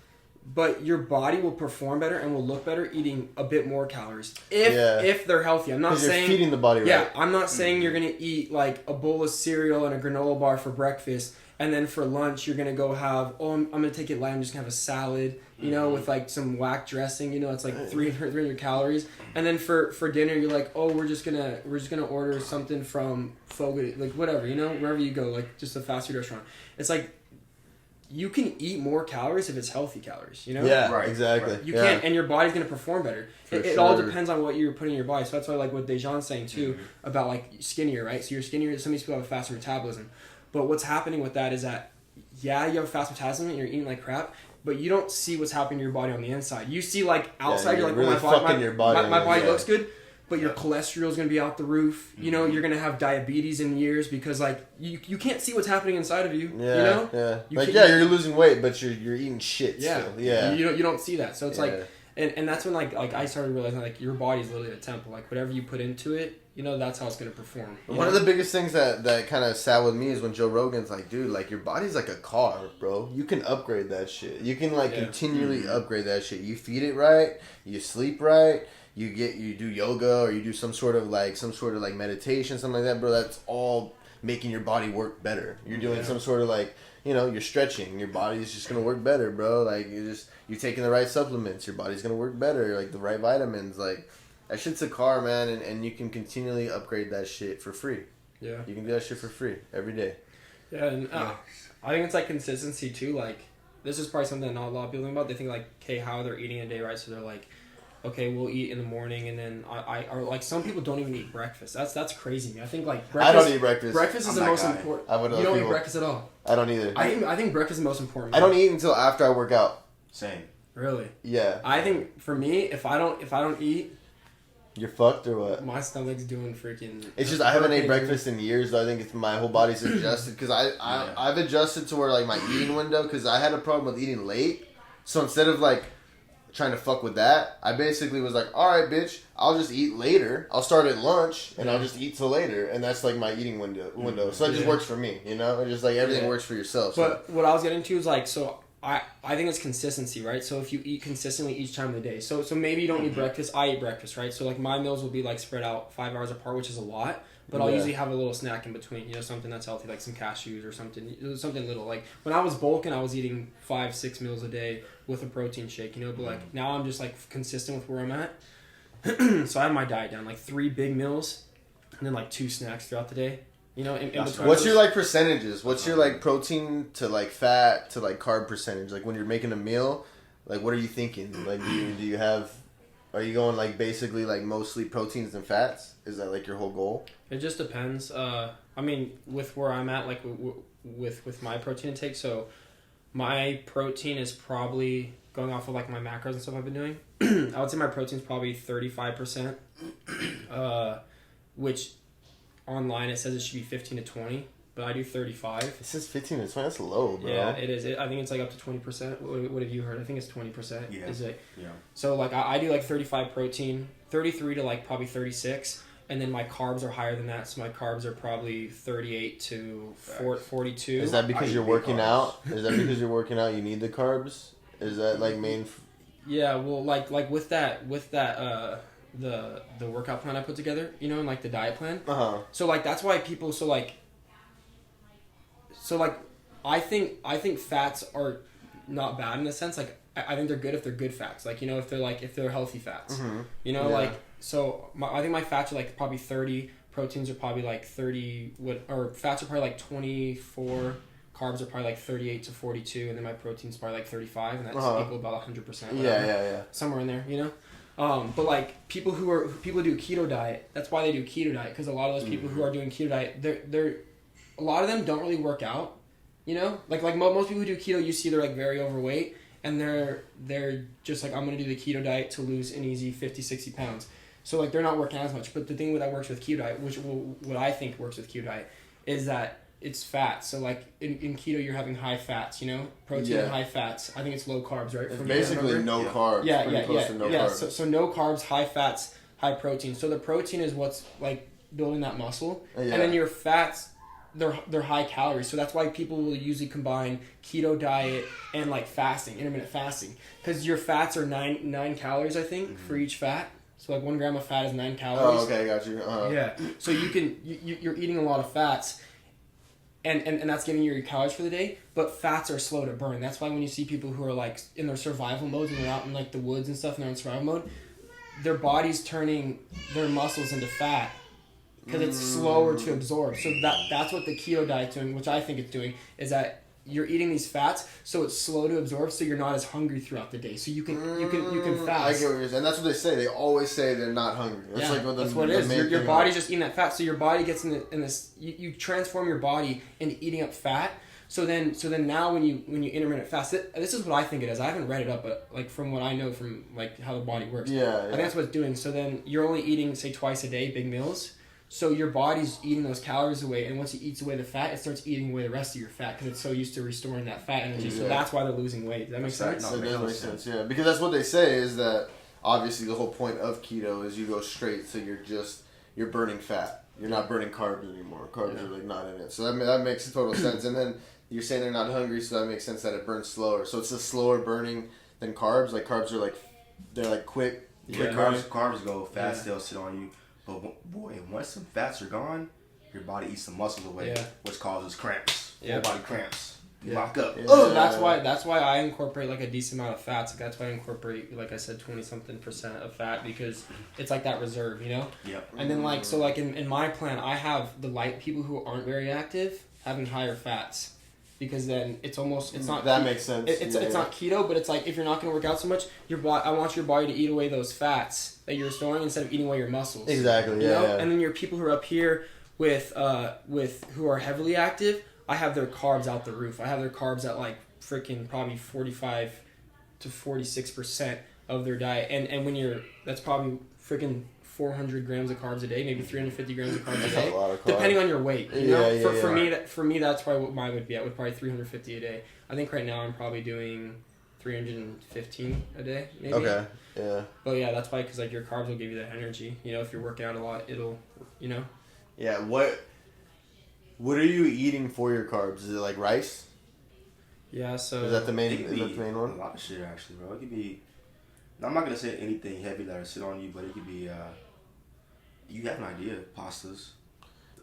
but your body will perform better and will look better eating a bit more calories if they're healthy. I'm not saying you're feeding the body right. Yeah, I'm not saying you're gonna eat like a bowl of cereal and a granola bar for breakfast. And then for lunch, you're going to go have, I'm going to take it light. I'm just going to have a salad, you know, with like some whack dressing, you know, it's like 300 calories. And then for dinner, you're like, oh, we're just going to order something from Fogo, like whatever, you know, wherever you go, like just a fast food restaurant. It's like, you can eat more calories if it's healthy calories, you know? Yeah, right, exactly. Right. You can, and your body's going to perform better. It all depends on what you're putting in your body. So that's why like what Dejan's saying too about like skinnier, right? So you're skinnier, some of these people have a faster metabolism. But what's happening with that is that, yeah, you have a fast metabolism and you're eating like crap, but you don't see what's happening to your body on the inside. You see like outside, you're like, really my body looks good, but your cholesterol's going to be out the roof. You know, you're going to have diabetes in years because like you can't see what's happening inside of you. Yeah, you know? Yeah. You're losing weight, but you're eating shit still. Yeah. You don't see that. So it's like, and that's when like I started realizing like your body's literally a temple. Like whatever you put into it, you know, that's how it's going to perform. One of the biggest things that kind of sat with me is when Joe Rogan's like, dude, like your body's like a car, bro. You can upgrade that shit. You can like continually upgrade that shit. You feed it right, you sleep right, you do yoga or you do some sort of like meditation, something like that, bro. That's all making your body work better. You're doing some sort of like, you know, you're stretching. Your body's just gonna work better, bro. Like you're taking the right supplements. Your body's gonna work better. Like the right vitamins. Like that shit's a car, man, and you can continually upgrade that shit for free. Yeah, you can do that shit for free every day. Yeah, and I think it's like consistency too. Like this is probably something that not a lot of people think about. They think like, okay, how they're eating a day, right? So they're like, okay, we'll eat in the morning, and then or like some people don't even eat breakfast. That's crazy to me. I think like breakfast. I don't eat breakfast. Breakfast is the most important. You don't eat breakfast at all. I don't either. I think breakfast is the most important. I don't eat until after I work out. Same. Really? Yeah. I think for me, if I don't eat, you're fucked or what? My stomach's doing freaking. It's just I haven't ate breakfast in years. Though. I think it's my whole body's adjusted because I've adjusted to where like my eating window because I had a problem with eating late. So instead of like trying to fuck with that, I basically was like, all right, bitch, I'll just eat later. I'll start at lunch and I'll just eat till later, and that's like my eating window. So it just works for me, you know. It's just like everything works for yourself. But what I was getting to is like so. I think it's consistency, right? So if you eat consistently each time of the day. So maybe you don't eat breakfast. I eat breakfast, right? So like my meals will be like spread out 5 hours apart, which is a lot. But I'll usually have a little snack in between, you know, something that's healthy, like some cashews or something little. Like when I was bulking, I was eating 5-6 meals a day with a protein shake, you know. But like now I'm just like consistent with where I'm at. So I have my diet down, like 3 big meals, and then like 2 snacks throughout the day. You know, in That's between. What's your like percentages? What's your like protein to like fat to like carb percentage? Like when you're making a meal, like what are you thinking? Like do you have? Are you going like basically like mostly proteins and fats? Is that like your whole goal? It just depends. I mean, with where I'm at, like with my protein intake, so my protein is probably going off of like my macros and stuff I've been doing. I would say my protein is probably 35%, which online it says it should be 15 to 20, but I do 35. It says 15 to 20. That's low, bro. Yeah, it is. I think it's like up to 20%. What have you heard? I think it's 20%. Yeah. Is it? Yeah. So like I do like 35 protein, 33 to like probably 36. And then my carbs are higher than that, so my carbs are probably 38 to 42. Is that because you're working out? Is that because you're working out? You need the carbs? Is that like main? Yeah, well, like with that the workout plan I put together, you know, and like the diet plan. So like that's why people so like I think fats are not bad in a sense. Like I think they're good if they're good fats. Like, you know, if they're healthy fats. Mm-hmm. You know, like. So I think my fats are like probably 30, proteins are probably like 30, or fats are probably like 24, carbs are probably like 38 to 42, and then my protein's probably like 35, and that's equal about 100%. Yeah. Somewhere in there, you know? But like people who do keto diet, that's why they do keto diet, because a lot of those people who are doing keto diet, they're a lot of them don't really work out, you know? Like most people who do keto, you see they're like very overweight, and they're just like, I'm going to do the keto diet to lose an easy 50, 60 pounds. So, like, they're not working as much. But the thing that works with keto diet, what I think works with keto diet, is that it's fat. So, like, in keto, you're having high fats, you know? Protein and high fats. I think it's low carbs, right? It's basically no carbs. Yeah. Carbs. So no carbs, high fats, high protein. So, the protein is what's, like, building that muscle. Yeah. And then your fats, they're high calories. So, that's why people will usually combine keto diet and, like, fasting, intermittent fasting. Because your fats are 9 calories, I think, for each fat. So like 1 gram of fat is 9 calories. Oh, okay, got you. Yeah. So you're eating a lot of fats, and that's giving you your calories for the day. But fats are slow to burn. That's why when you see people who are like in their survival mode, and they're out in like the woods and stuff, and they're in survival mode, their body's turning their muscles into fat because it's slower to absorb. So that's what the keto diet's doing, which I think it's doing, is that you're eating these fats, so it's slow to absorb, so you're not as hungry throughout the day. So you can fast. I get what you're saying. And that's what they say. They always say they're not hungry. That's that's what it is. Your body's just eating that fat, so your body gets in this. You transform your body into eating up fat. So then now when you intermittent fast, this is what I think it is. I haven't read it up, but like from what I know from like how the body works, I think that's what it's doing. So then you're only eating say twice a day, big meals. So your body's eating those calories away, and once it eats away the fat, it starts eating away the rest of your fat because it's so used to restoring that fat energy. So that's why they're losing weight. Does that make sense? No, it does make sense, yeah. Because that's what they say is that obviously the whole point of keto is you go straight, so you're burning fat. You're not burning carbs anymore. Carbs are like not in it. So that makes total sense. And then you're saying they're not hungry, so that makes sense that it burns slower. So it's a slower burning than carbs. Like carbs are they're like quick. Carbs go fast. They'll sit on you. But boy, once some fats are gone, your body eats the muscles away, which causes cramps. Whole body cramps. Lock up. So that's why I incorporate like a decent amount of fats. Like, that's why I incorporate, like I said, 20-something% of fat, because it's like that reserve, you know? Yep. And then like, so like in my plan, I have the light people who aren't very active having higher fats. Because then it's not that makes sense. It's not keto, but it's like if you're not going to work out so much, I want your body to eat away those fats that you're storing instead of eating away your muscles. Exactly. Yeah. And then your people who are up here with who are heavily active, I have their carbs out the roof. I have their carbs at like freaking probably 45 to 46% of their diet, and that's probably freaking 400 grams of carbs a day, maybe 350 grams of carbs a day, depending on your weight. You know, for me, that's probably what mine would be. I would probably 350 a day. I think right now I'm probably doing 315 a day, maybe. Okay. Yeah. But yeah, that's why, because like your carbs will give you that energy. You know, if you're working out a lot, it'll, you know. Yeah. What are you eating for your carbs? Is it like rice? Yeah. So is that the main one? A lot of shit actually, bro. It could be. I'm not gonna say anything heavy that'll sit on you, but it could be. You have an idea. Pastas.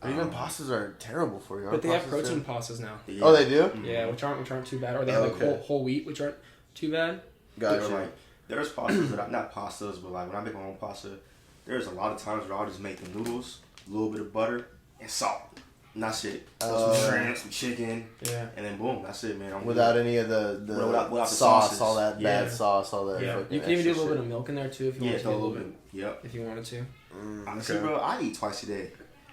Even pastas are terrible for you. But they have protein pastas now. Yeah. Oh, they do? Yeah, which aren't too bad. Or they have like whole wheat, which aren't too bad. Gotcha. Like, there's pastas, but not pastas, but like when I make my own pasta, there's a lot of times where I'll just make the noodles a little bit of butter, and salt. And that's it. Some shrimp, some chicken. Yeah. And then boom, that's it, man. Without any of the without the sauce, sauces. all that Yeah. bad sauce, all that. Yeah. You can even do a little bit of milk in there too if you want to. A little bit. Yep. If you wanted to. Honestly, bro, I eat twice a day.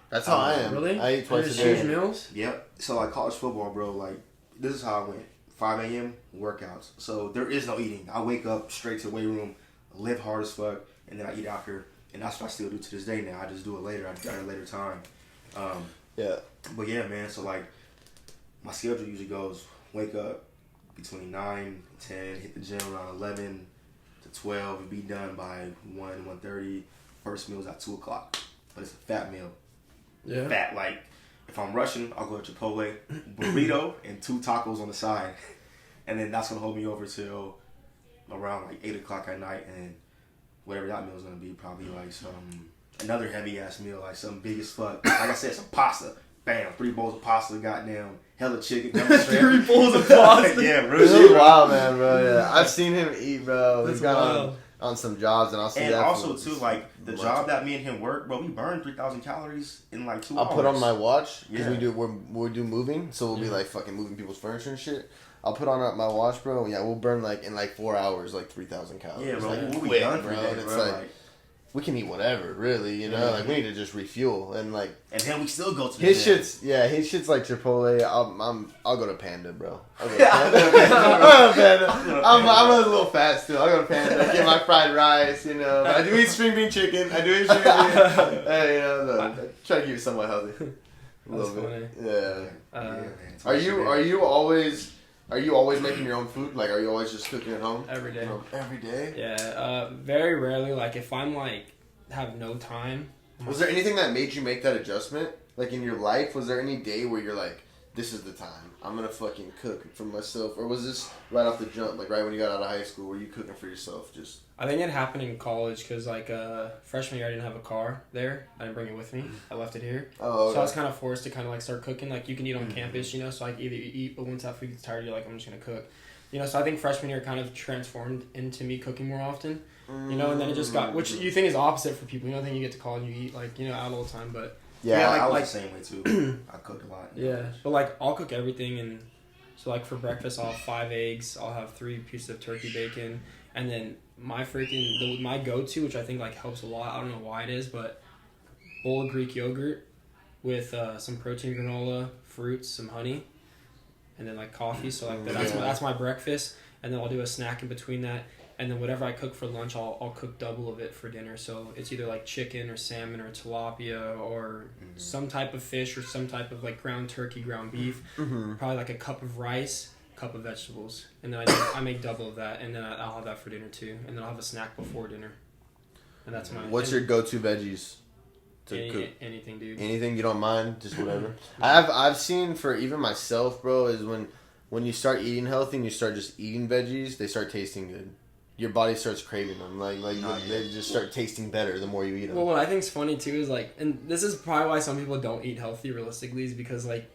That's how I am. Really? I eat twice a Just day. huge meals? Yep. So like college football, bro, like this is how I went. 5 a.m. workouts. So there is no eating. I wake up straight to the weight room, live hard as fuck, and then I eat after. And that's what I still do to this day now. I just do it later. I got it later time. Yeah. But yeah, man. So like my schedule usually goes wake up between 9 and 10, hit the gym around 11 to 12, and be done by 1:30. First meal's at 2 o'clock. But it's a fat meal. Yeah. Fat, like, if I'm rushing, I'll go to Chipotle, burrito, and 2 tacos on the side. And then that's going to hold me over till around, like, 8 o'clock at night. And whatever that meal's going to be, probably, like, another heavy-ass meal, like, something big as fuck. Like I said, some pasta. Bam, 3 bowls of pasta, goddamn, hella chicken, hella shrimp. 3 bowls of pasta? Yeah, real This shit, is bro. wild, man, bro. Yeah, I've seen him eat, bro. That's He's got wild. on some jobs, and I'll see And that. also, too, like, the job that me and him work, bro, we burn 3,000 calories in, like, 2 hours. I'll put on my watch because Yeah. we do moving, so we'll be like fucking moving people's furniture and shit. I'll put on my watch, bro. Yeah, we'll burn like in like 4 hours, like 3,000 calories. Yeah, bro, like, we'll be quick, done for bro. that, And it's bro. like we can eat whatever, really. You know, Yeah. like we need to just refuel and like. And then we still go to the His gym. his shit's like Chipotle. I'll go to Panda, bro. I'll go to Panda. I'm a little fat still. I'll go to Panda, get my fried rice, you know. But I do eat string bean chicken. Hey, you know, I try to keep it somewhat healthy. A little bit. Yeah. Man. Are you always making your own food? Like, are you always just cooking at home? Every day. Every day? Yeah. Very rarely. Like, if I'm, like, have no time. Was there anything that made you make that adjustment? Like, in your life, was there any day where you're like, this is the time. I'm going to fucking cook for myself. Or was this right off the jump? Like, right when you got out of high school, were you cooking for yourself? Just... I think it happened in college because, like, freshman year I didn't have a car there. I didn't bring it with me. I left it here. Oh, okay. So I was kind of forced to kind of, like, start cooking. Like, you can eat on campus, you know, so, like, either you eat, but once that food gets tired, you're like, I'm just going to cook. You know, so I think freshman year kind of transformed into me cooking more often. You know, and then it just got, which you think is opposite for people. You don't think you get to college and you eat, like, you know, out all the time, but... Yeah, I was like the same way too. I cooked a lot. Yeah, but like I'll cook everything, and so like for breakfast I'll have 5 eggs, I'll have 3 pieces of turkey bacon, and then my my go-to, which I think like helps a lot. I don't know why it is, but bowl of Greek yogurt with some protein granola, fruits, some honey, and then like coffee. So like that's my breakfast, and then I'll do a snack in between that. And then whatever I cook for lunch, I'll cook double of it for dinner. So it's either like chicken or salmon or tilapia or some type of fish or some type of like ground turkey, ground beef. Probably like a cup of rice, cup of vegetables. And then I make double of that. And then I'll have that for dinner too. And then I'll have a snack before dinner. And that's my... What's your go-to veggies to cook? Anything, dude. Anything you don't mind? Just whatever. I've seen for even myself, bro, is when you start eating healthy and you start just eating veggies, they start tasting good. Your body starts craving them. They just start tasting better the more you eat them. Well, what I think's funny too is like, and this is probably why some people don't eat healthy realistically, is because like,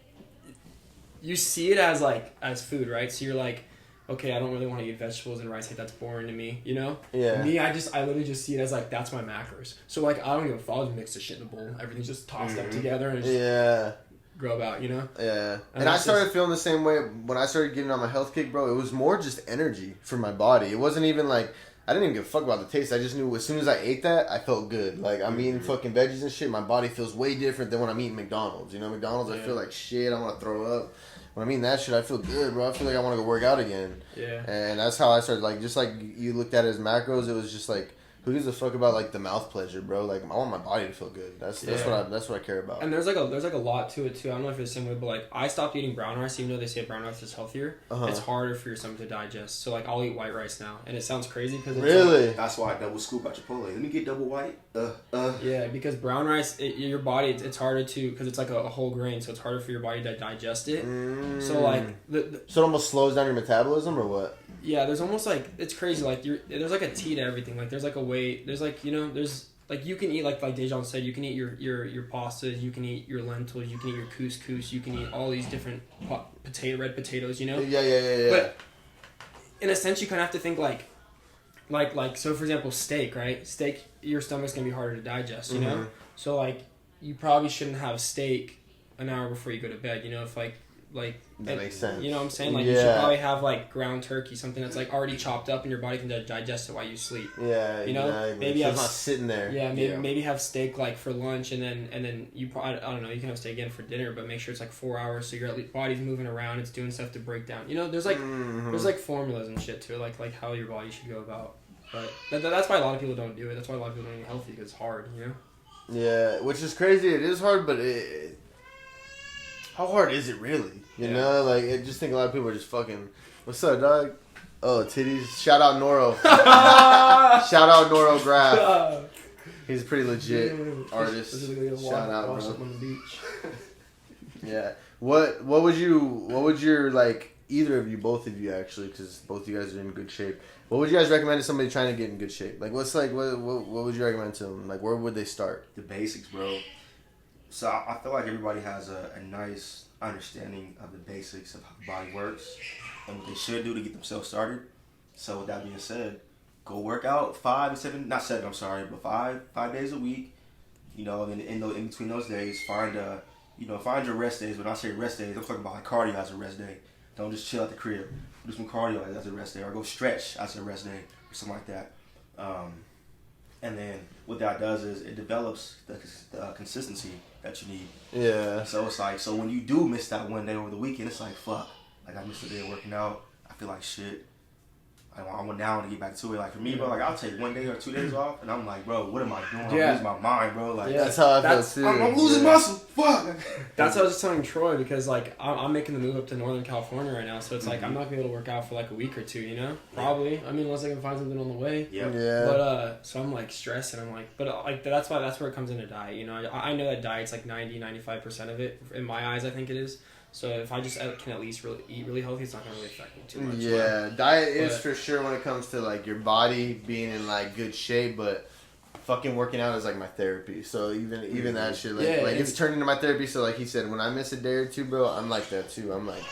you see it as food, right? So you're like, okay, I don't really want to eat vegetables and rice. Like that's boring to me, you know? Yeah. Me, I literally just see it as like that's my macros. So like I don't give a fuck. I'll just mix the shit in the bowl. Everything's just tossed up together and just grub out, you know? Yeah. And I started feeling the same way when I started getting on my health kick, bro. It was more just energy for my body. It wasn't even like, I didn't even give a fuck about the taste. I just knew as soon as I ate that, I felt good. Like, I'm eating fucking veggies and shit. My body feels way different than when I'm eating McDonald's. You know, McDonald's, I feel like shit. I want to throw up. When I'm eating that shit, I feel good, bro. I feel like I want to go work out again. Yeah. And that's how I started, like, just like you looked at it as macros, it was just like, who gives a fuck about like the mouth pleasure, bro? Like I want my body to feel good. That's what I care about. And there's like a lot to it too. I don't know if it's the same way, but like I stopped eating brown rice, even though they say brown rice is healthier. It's harder for your stomach to digest. So like I'll eat white rice now, and it sounds crazy because really that's why I double scoop at Chipotle. Let me get double white. Yeah, because brown rice, your body it's harder to because it's like a whole grain, so it's harder for your body to digest it. So like so it almost slows down your metabolism or what? Yeah, there's almost like it's crazy. Like there's like a tea to everything. Like there's like a way. There's like there's like you can eat like Dejan said. You can eat your pastas. You can eat your lentils. You can eat your couscous. You can eat all these different red potatoes. You know. Yeah. But in a sense, you kind of have to think like so. For example, steak. Right? Steak, your stomach's gonna be harder to digest. You know. So like you probably shouldn't have steak an hour before you go to bed. You know, if like that makes sense. You know what I'm saying? Like you should probably have like ground turkey, something that's like already chopped up and your body can digest it while you sleep. Yeah, you know, exactly. maybe so it's not sitting there. Yeah, maybe have steak like for lunch and then you probably, I don't know, you can have steak again for dinner, but make sure it's like 4 hours so your body's moving around, it's doing stuff to break down. You know, there's like formulas and shit to it, like how your body should go about. But that's why a lot of people don't do it. That's why a lot of people don't eat healthy because it's hard. You know. Yeah, which is crazy. It is hard, but how hard is it really? You know, like, I just think a lot of people are just fucking, what's up, dog? Oh, titties. Shout out Noro. Shout out Noro Graf. He's a pretty legit artist. Shout out, bro. On the beach. Yeah. What would your, like, either of you, both of you actually, because both of you guys are in good shape, what would you guys recommend to somebody trying to get in good shape? Like, what would you recommend to them? Like, where would they start? The basics, bro. So I feel like everybody has a nice understanding of the basics of how the body works and what they should do to get themselves started. So with that being said, go work out 5 days a week. You know, and in between those days, find your rest days. When I say rest days, I'm talking about like cardio as a rest day. Don't just chill at the crib. Do some cardio as a rest day, or go stretch as a rest day, or something like that. And then what that does is it develops the consistency that you need. Yeah. So it's like, so when you do miss that one day over the weekend, it's like, fuck. Like, I missed a day of working out. I feel like shit. I went down to get back to it. Like, for me, bro, like, I'll take 1 day or 2 days off, and I'm like, bro, what am I doing? I'm losing my mind, bro. Like, that's how I feel, too. I'm losing muscle. Fuck. That's what I was just telling Troy, because, like, I'm making the move up to Northern California right now, so it's like, I'm not going to be able to work out for, like, a week or two, you know? Probably. I mean, unless I can find something on the way. Yeah. But, so I'm, like, stressed, and I'm like, but, like, that's where it comes into diet, you know? I know that diet's, like, 90-95% of it. In my eyes, I think it is. So if I just can at least eat really healthy, it's not going to really affect me too much. Yeah, diet is for sure when it comes to, like, your body being in, like, good shape, but fucking working out is, like, my therapy. So even that shit, like, it's turned into my therapy. So, like he said, when I miss a day or two, bro, I'm like that, too. I'm like,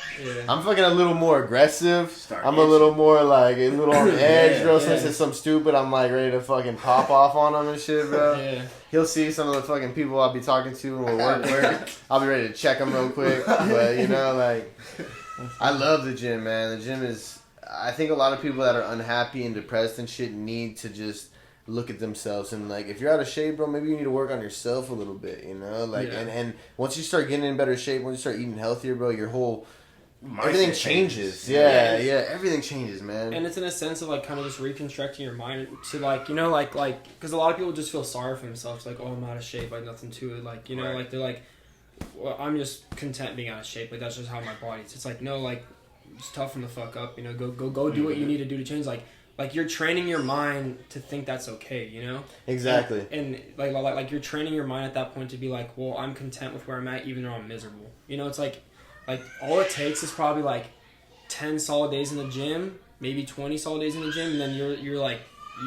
I'm fucking a little more aggressive. I'm a little more, like, a little on the edge, bro. Someone says something stupid, I'm, like, ready to fucking pop off on them and shit, bro. Yeah. He'll see some of the fucking people I'll be talking to and we'll work. I'll be ready to check them real quick. But, you know, like, I love the gym, man. The gym is, I think a lot of people that are unhappy and depressed and shit need to just look at themselves. And, like, if you're out of shape, bro, maybe you need to work on yourself a little bit, you know? Like, and once you start getting in better shape, once you start eating healthier, bro, your whole... everything changes. Yeah, everything changes, man. And it's in a sense of, like, kind of just reconstructing your mind to, like, you know, like, because a lot of people just feel sorry for themselves, like, oh, I'm out of shape, like, nothing to it, like, you know, like, they're like, well, I'm just content being out of shape, like, that's just how my body's. It's like, no, like, just toughen the fuck up, you know, go do what you need to do to change, like you're training your mind to think that's okay, you know? Exactly. And like you're training your mind at that point to be like, well, I'm content with where I'm at, even though I'm miserable. You know, it's like all it takes is probably like 10 solid days in the gym, maybe 20 solid days in the gym, and then you're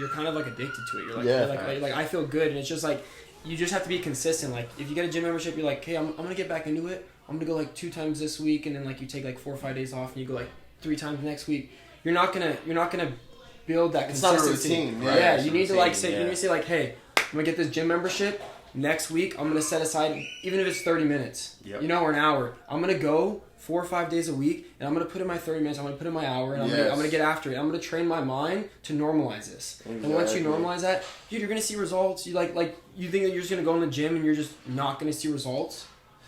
kind of like addicted to it. You're like, like I feel good, and it's just like you just have to be consistent. Like if you get a gym membership, you're like, hey, I'm gonna get back into it. I'm gonna go like 2 times this week, and then like you take like 4 or 5 days off, and you go like 3 times next week. You're not gonna build that consistency. It's not a routine, right? Yeah, you need to like say, you need to say like, hey, I'm gonna get this gym membership. Next week, I'm gonna set aside, even if it's 30 minutes, you know, or an hour. I'm gonna go 4 or 5 days a week, and I'm gonna put in my 30 minutes. I'm gonna put in my hour, and I'm gonna get after it. I'm gonna train my mind to normalize this. Exactly. And once you normalize that, dude, you're gonna see results. You you think that you're just gonna go in the gym and you're just not gonna see results.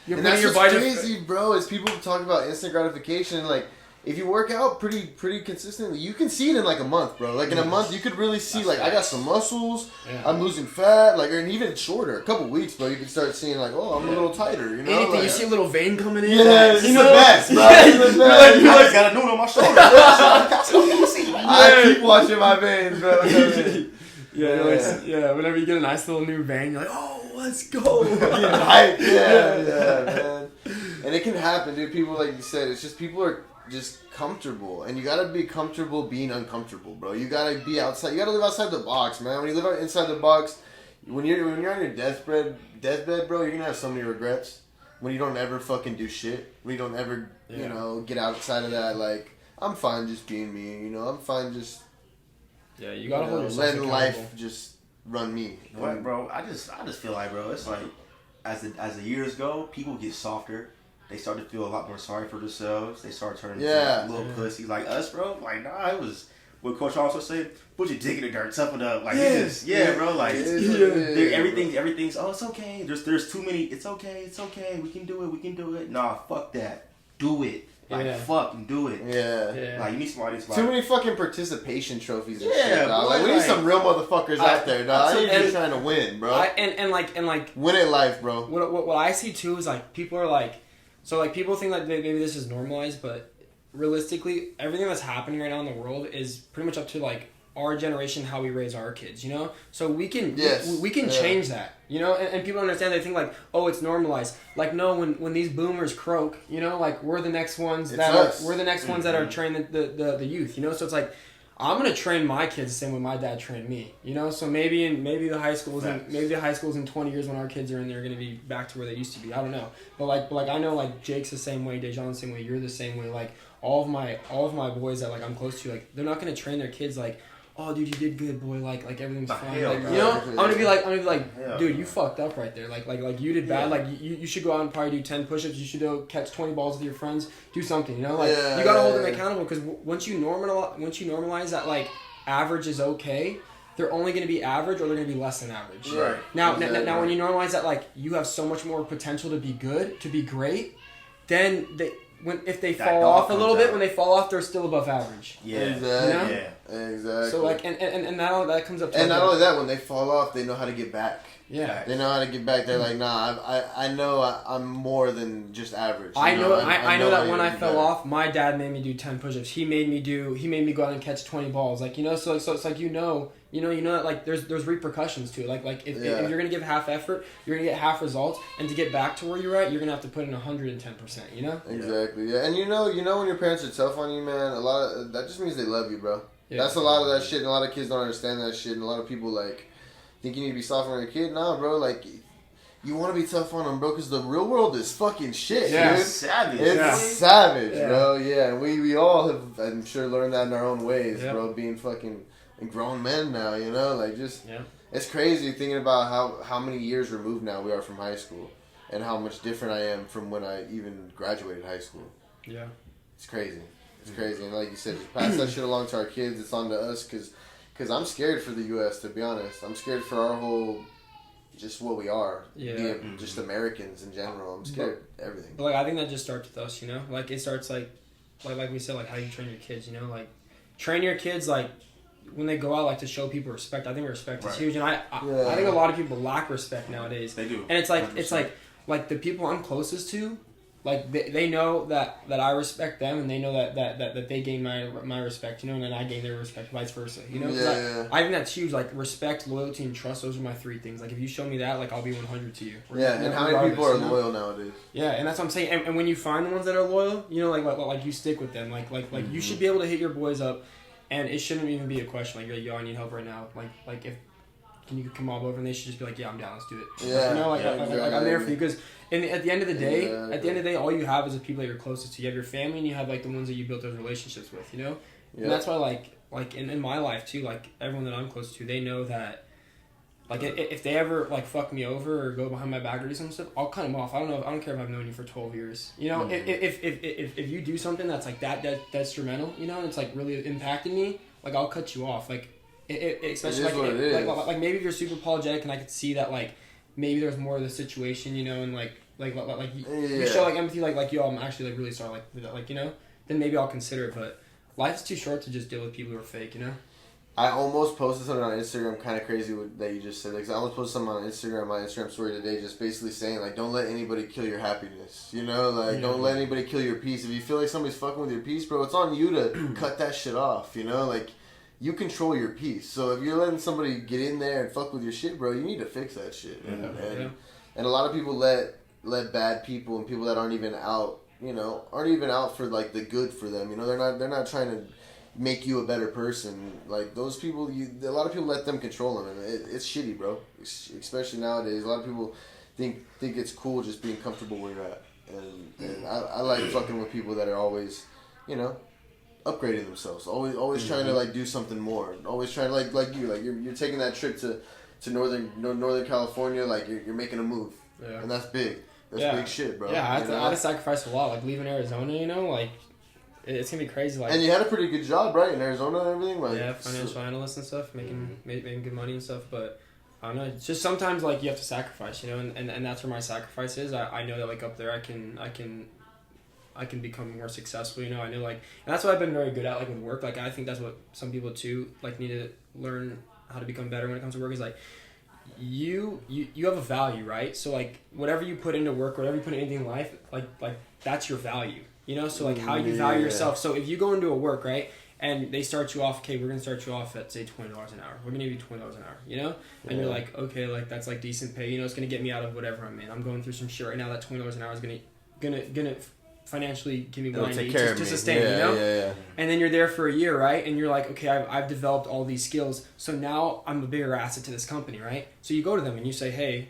You're and that's what's crazy, bro. Is people talk about instant gratification, and like, if you work out pretty consistently, you can see it in like a month, bro. Like in a month, you could really see like I got some muscles, I'm losing fat, like, and even shorter, a couple weeks, bro, you can start seeing like, oh, I'm a little tighter, you know. Anything, like, you see a little vein coming in. Yeah, it's the best, bro. It's the best. You like got a noodle on my shoulder. I keep watching my veins, bro. Yeah. Whenever you get a nice little new vein, you're like, oh, let's go. Yeah, man. And it can happen, dude. People, like you said, it's just people are just comfortable, and you gotta be comfortable being uncomfortable, bro. You gotta be outside. You gotta live outside the box, man. When you live inside the box, when you're on your deathbed, bro, you're gonna have so many regrets. When you don't ever fucking do shit. When you don't ever, you know, get outside of that. Like, I'm fine just being me. You know, I'm fine just. Yeah, you gotta hold yourself letting accountable. life just run me. What, bro? I just feel like, bro, it's like as the years go, people get softer. They start to feel a lot more sorry for themselves. They start turning into little pussies like us, bro. Like, nah, it was what Coach also said. Put your dick in the dirt, tough it up. Like, bro. Like, everything's. Oh, it's okay. There's too many. It's okay. We can do it. Nah, fuck that. Do it. Like, fucking do it. Yeah. Like, you need somebody that's like... Too many fucking participation trophies and shit, dog. Like, we need some real motherfuckers out there, dog. I ain't just trying to win, bro. And win at life, bro. What I see, too, is, like, people are, like... So, like, people think that maybe this is normalized, but realistically, everything that's happening right now in the world is pretty much up to, like, our generation, how we raise our kids, you know? So we can change that, you know? And people understand, they think like, oh, it's normalized. Like, no, when these boomers croak, you know, like we're the next ones that are training the youth, you know? So it's like, I'm gonna train my kids the same way my dad trained me, you know? So maybe the high schools in 20 years when our kids are in, they're gonna be back to where they used to be. I don't know, but like I know like Jake's the same way, Dejan's the same way, you're the same way. Like all of my boys that like I'm close to, like they're not gonna train their kids like, oh, dude, you did good, boy. Like everything's fine. Like, you know, I'm gonna be like, dude, you fucked up right there. Like you did bad. Like you should go out and probably do 10 push-ups. You should go catch 20 balls with your friends. Do something. You know, like you gotta hold them accountable because once you normalize that like average is okay, they're only gonna be average or they're gonna be less than average. Right. Now when you normalize that like you have so much more potential to be good, to be great, then if they fall off a little bit, when they fall off, they're still above average. Yeah, exactly. You know? Exactly. So like, and that comes up to. And not only that, when they fall off, they know how to get back. Yeah. They know how to get back. They're like, nah, I know I'm more than just average. I know that when I fell off, my dad made me do 10 push-ups. He made me go out and catch 20 balls. Like, you know, so it's like, you know that like there's repercussions to it. Like if you're gonna give half effort, you're gonna get half results, and to get back to where you're at, you're gonna have to put in 110%. You know. Exactly. Yeah, and you know when your parents are tough on you, man. A lot of that just means they love you, bro. Yeah. That's a lot of that shit, and a lot of kids don't understand that shit, and a lot of people like think you need to be soft on your kid. Nah, bro. Like you want to be tough on them, bro, because the real world is fucking shit, dude. It's savage. It's savage, bro. Yeah, and we all have, I'm sure, learned that in our own ways, bro. Being fucking grown men now, you know, like just it's crazy thinking about how many years removed now we are from high school, and how much different I am from when I even graduated high school. Yeah, it's crazy. It's crazy, and like you said, just pass that shit along to our kids. It's on to us, because I'm scared for the U.S. To be honest, I'm scared for our whole, just what we are, just Americans in general. I'm scared of everything. But like I think that just starts with us, you know. Like it starts like we said, like how you train your kids, you know. Like train your kids like when they go out, like to show people respect. I think respect is huge, and I think a lot of people lack respect nowadays. They do, and it's like the people I'm closest to. Like they know that I respect them, and they know that they gain my respect, you know, and then I gain their respect, vice versa, you know. I think that's huge. Like respect, loyalty, and trust. Those are my 3 things. Like if you show me that, like I'll be 100 to you. And how many people are loyal nowadays? Yeah, and that's what I'm saying. And when you find the ones that are loyal, you know, like you stick with them. Like you should be able to hit your boys up, and it shouldn't even be a question. Like yo, I need help right now. Like if can you come all over, and they should just be like, yeah, I'm down, let's do it. Yeah, you know, like I'm there for you because. And at the end of the day, all you have is the people that you're closest to. You have your family, and you have like the ones that you built those relationships with. You know, and that's why like in my life too, like everyone that I'm close to, they know that. Like if they ever like fuck me over or go behind my back or do some stuff, I'll cut them off. I don't care if I've known you for 12 years. You know, if you do something that's like that detrimental, you know, and it's like really impacting me, like I'll cut you off. Like especially like maybe if you're super apologetic and I could see that like. Maybe there's more of the situation, you know, and like you show like empathy, like yo, I'm actually like really sorry, like you know, then maybe I'll consider it. But life's too short to just deal with people who are fake, you know. I almost posted something on Instagram, kind of crazy that you just said. Like, I almost posted something on Instagram, my Instagram story today, just basically saying like, don't let anybody kill your happiness, you know, like don't let anybody kill your peace. If you feel like somebody's fucking with your peace, bro, it's on you to cut that shit off, you know, like. You control your peace. So if you're letting somebody get in there and fuck with your shit, bro, you need to fix that shit. And a lot of people let bad people and people that aren't even out, you know, aren't even out for like the good for them. You know, they're not trying to make you a better person. Like those people, a lot of people let them control them, and it's shitty, bro. Especially nowadays, a lot of people think it's cool just being comfortable where you're at. And I like fucking with people that are always, you know. Upgrading themselves, always trying to like do something more, always trying to like you're taking that trip to Northern California, like you're making a move, Yeah. And that's big. That's big shit, bro. Yeah, I had to sacrifice a lot. Like, leaving Arizona, you know, like, it's going to be crazy. Like, and you had a pretty good job, right, in Arizona and everything? Like, yeah, financial analyst and stuff, making good money and stuff, but I don't know. It's just sometimes, like, you have to sacrifice, you know, and that's where my sacrifice is. I know that, like, up there I can become more successful, you know. I know, like, and that's what I've been very good at, like, with work. Like, I think that's what some people, too, like, need to learn how to become better when it comes to work is, like, you have a value, right? So, like, whatever you put into work, whatever you put into anything in life, like that's your value, you know? So, like, how you value yourself. So, if you go into a work, right, and they start you off, okay, we're going to start you off at, say, $20 an hour. We're going to give you $20 an hour, you know? And you're like, okay, like, that's, like, decent pay. You know, it's going to get me out of whatever I'm in. I'm going through some shit right now. That $20 an hour is going to financially give me what I need to sustain, you know? Yeah. And then you're there for a year, right? And you're like, okay, I've developed all these skills, so now I'm a bigger asset to this company, right? So you go to them and you say, hey,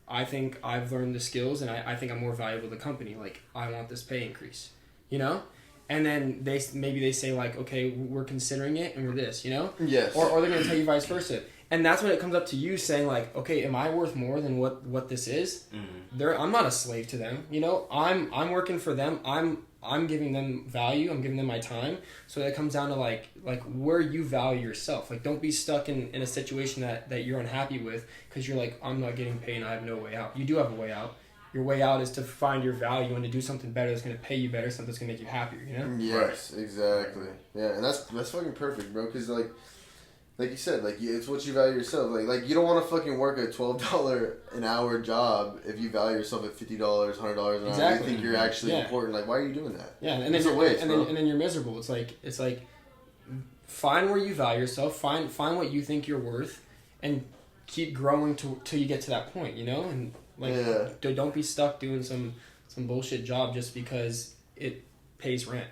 I think I've learned the skills and I think I'm more valuable to the company. Like, I want this pay increase, you know? And then they say like, okay, we're considering it and we're this, you know? Yes. Or they're going to tell you vice versa. And that's when it comes up to you saying like, okay, am I worth more than what this is? Mm-hmm. I'm not a slave to them, you know. I'm working for them. I'm giving them value. I'm giving them my time. So that comes down to like where you value yourself. Like, don't be stuck in a situation that you're unhappy with because you're like, I'm not getting paid and I have no way out. You do have a way out. Your way out is to find your value and to do something better that's going to pay you better, something that's going to make you happier, you know? Yes, exactly. Yeah, and that's fucking perfect, bro, because, like you said, like, it's what you value yourself. Like you don't want to fucking work a $12 an hour job if you value yourself at $50, $100 an hour. Exactly. You think you're actually important. Like, why are you doing that? Yeah, and then you're miserable. It's like find where you value yourself, find what you think you're worth, and keep growing till you get to that point, you know? And like, don't be stuck doing some bullshit job just because it pays rent.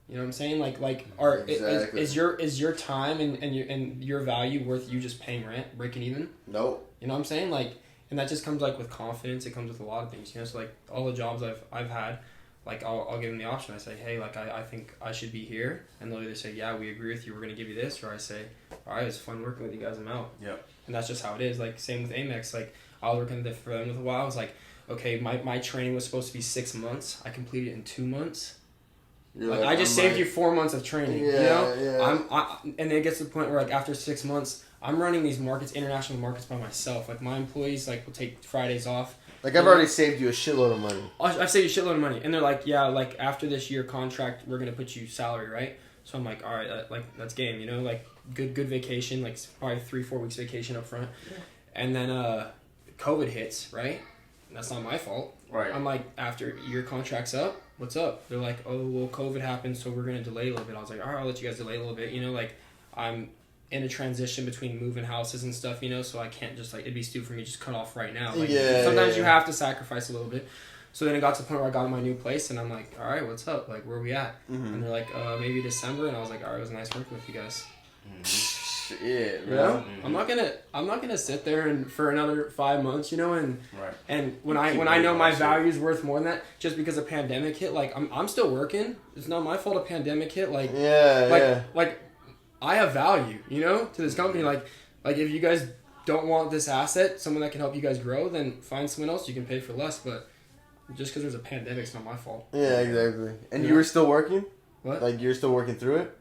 You know what I'm saying? Exactly. Is your time and your value worth you just paying rent, breaking even? Nope. You know what I'm saying? Like, and that just comes like with confidence. It comes with a lot of things. You know, so like all the jobs I've had, like I'll give them the option. I say, hey, like I think I should be here, and they'll either say, yeah, we agree with you. We're gonna give you this, or I say, all right, it's fun working with you guys. I'm out. Yep. And that's just how it is. Like, same with Amex. Like, I was working for them with a while. I was like, okay, my training was supposed to be 6 months. I completed it in 2 months. Like, I just saved you 4 months of training. Yeah, you know? Yeah. And then it gets to the point where, like, after 6 months, I'm running these markets, international markets, by myself. Like, my employees, like, will take Fridays off. Like, I've already saved you a shitload of money. I've saved you a shitload of money. And they're like, yeah, like, after this year contract, we're going to put you salary, right? So I'm like, all right, like, that's game, you know? Like, good vacation, like, probably 3-4 weeks vacation up front. Yeah. And then COVID hits, right? And that's not my fault. Right. I'm like, after your contract's up, what's up? They're like, oh, well, COVID happened, so we're going to delay a little bit. I was like, all right, I'll let you guys delay a little bit. You know, like, I'm in a transition between moving houses and stuff, you know, so I can't just, like, it'd be stupid for me to just cut off right now. Like, sometimes you have to sacrifice a little bit. So then it got to the point where I got in my new place, and I'm like, all right, what's up? Like, where are we at? Mm-hmm. And they're like, maybe December. And I was like, all right, it was nice working with you guys. Mm-hmm. Shit, bro. You know? Mm-hmm. I'm not gonna sit there and for another 5 months, you know, and when I know my value's worth more than that, just because a pandemic hit, like I'm still working. It's not my fault a pandemic hit. Like like I have value, you know, to this company. Like if you guys don't want this asset, someone that can help you guys grow, then find someone else you can pay for less. But just because there's a pandemic, it's not my fault. Yeah, exactly. And you were still working? What? Like, you're still working through it?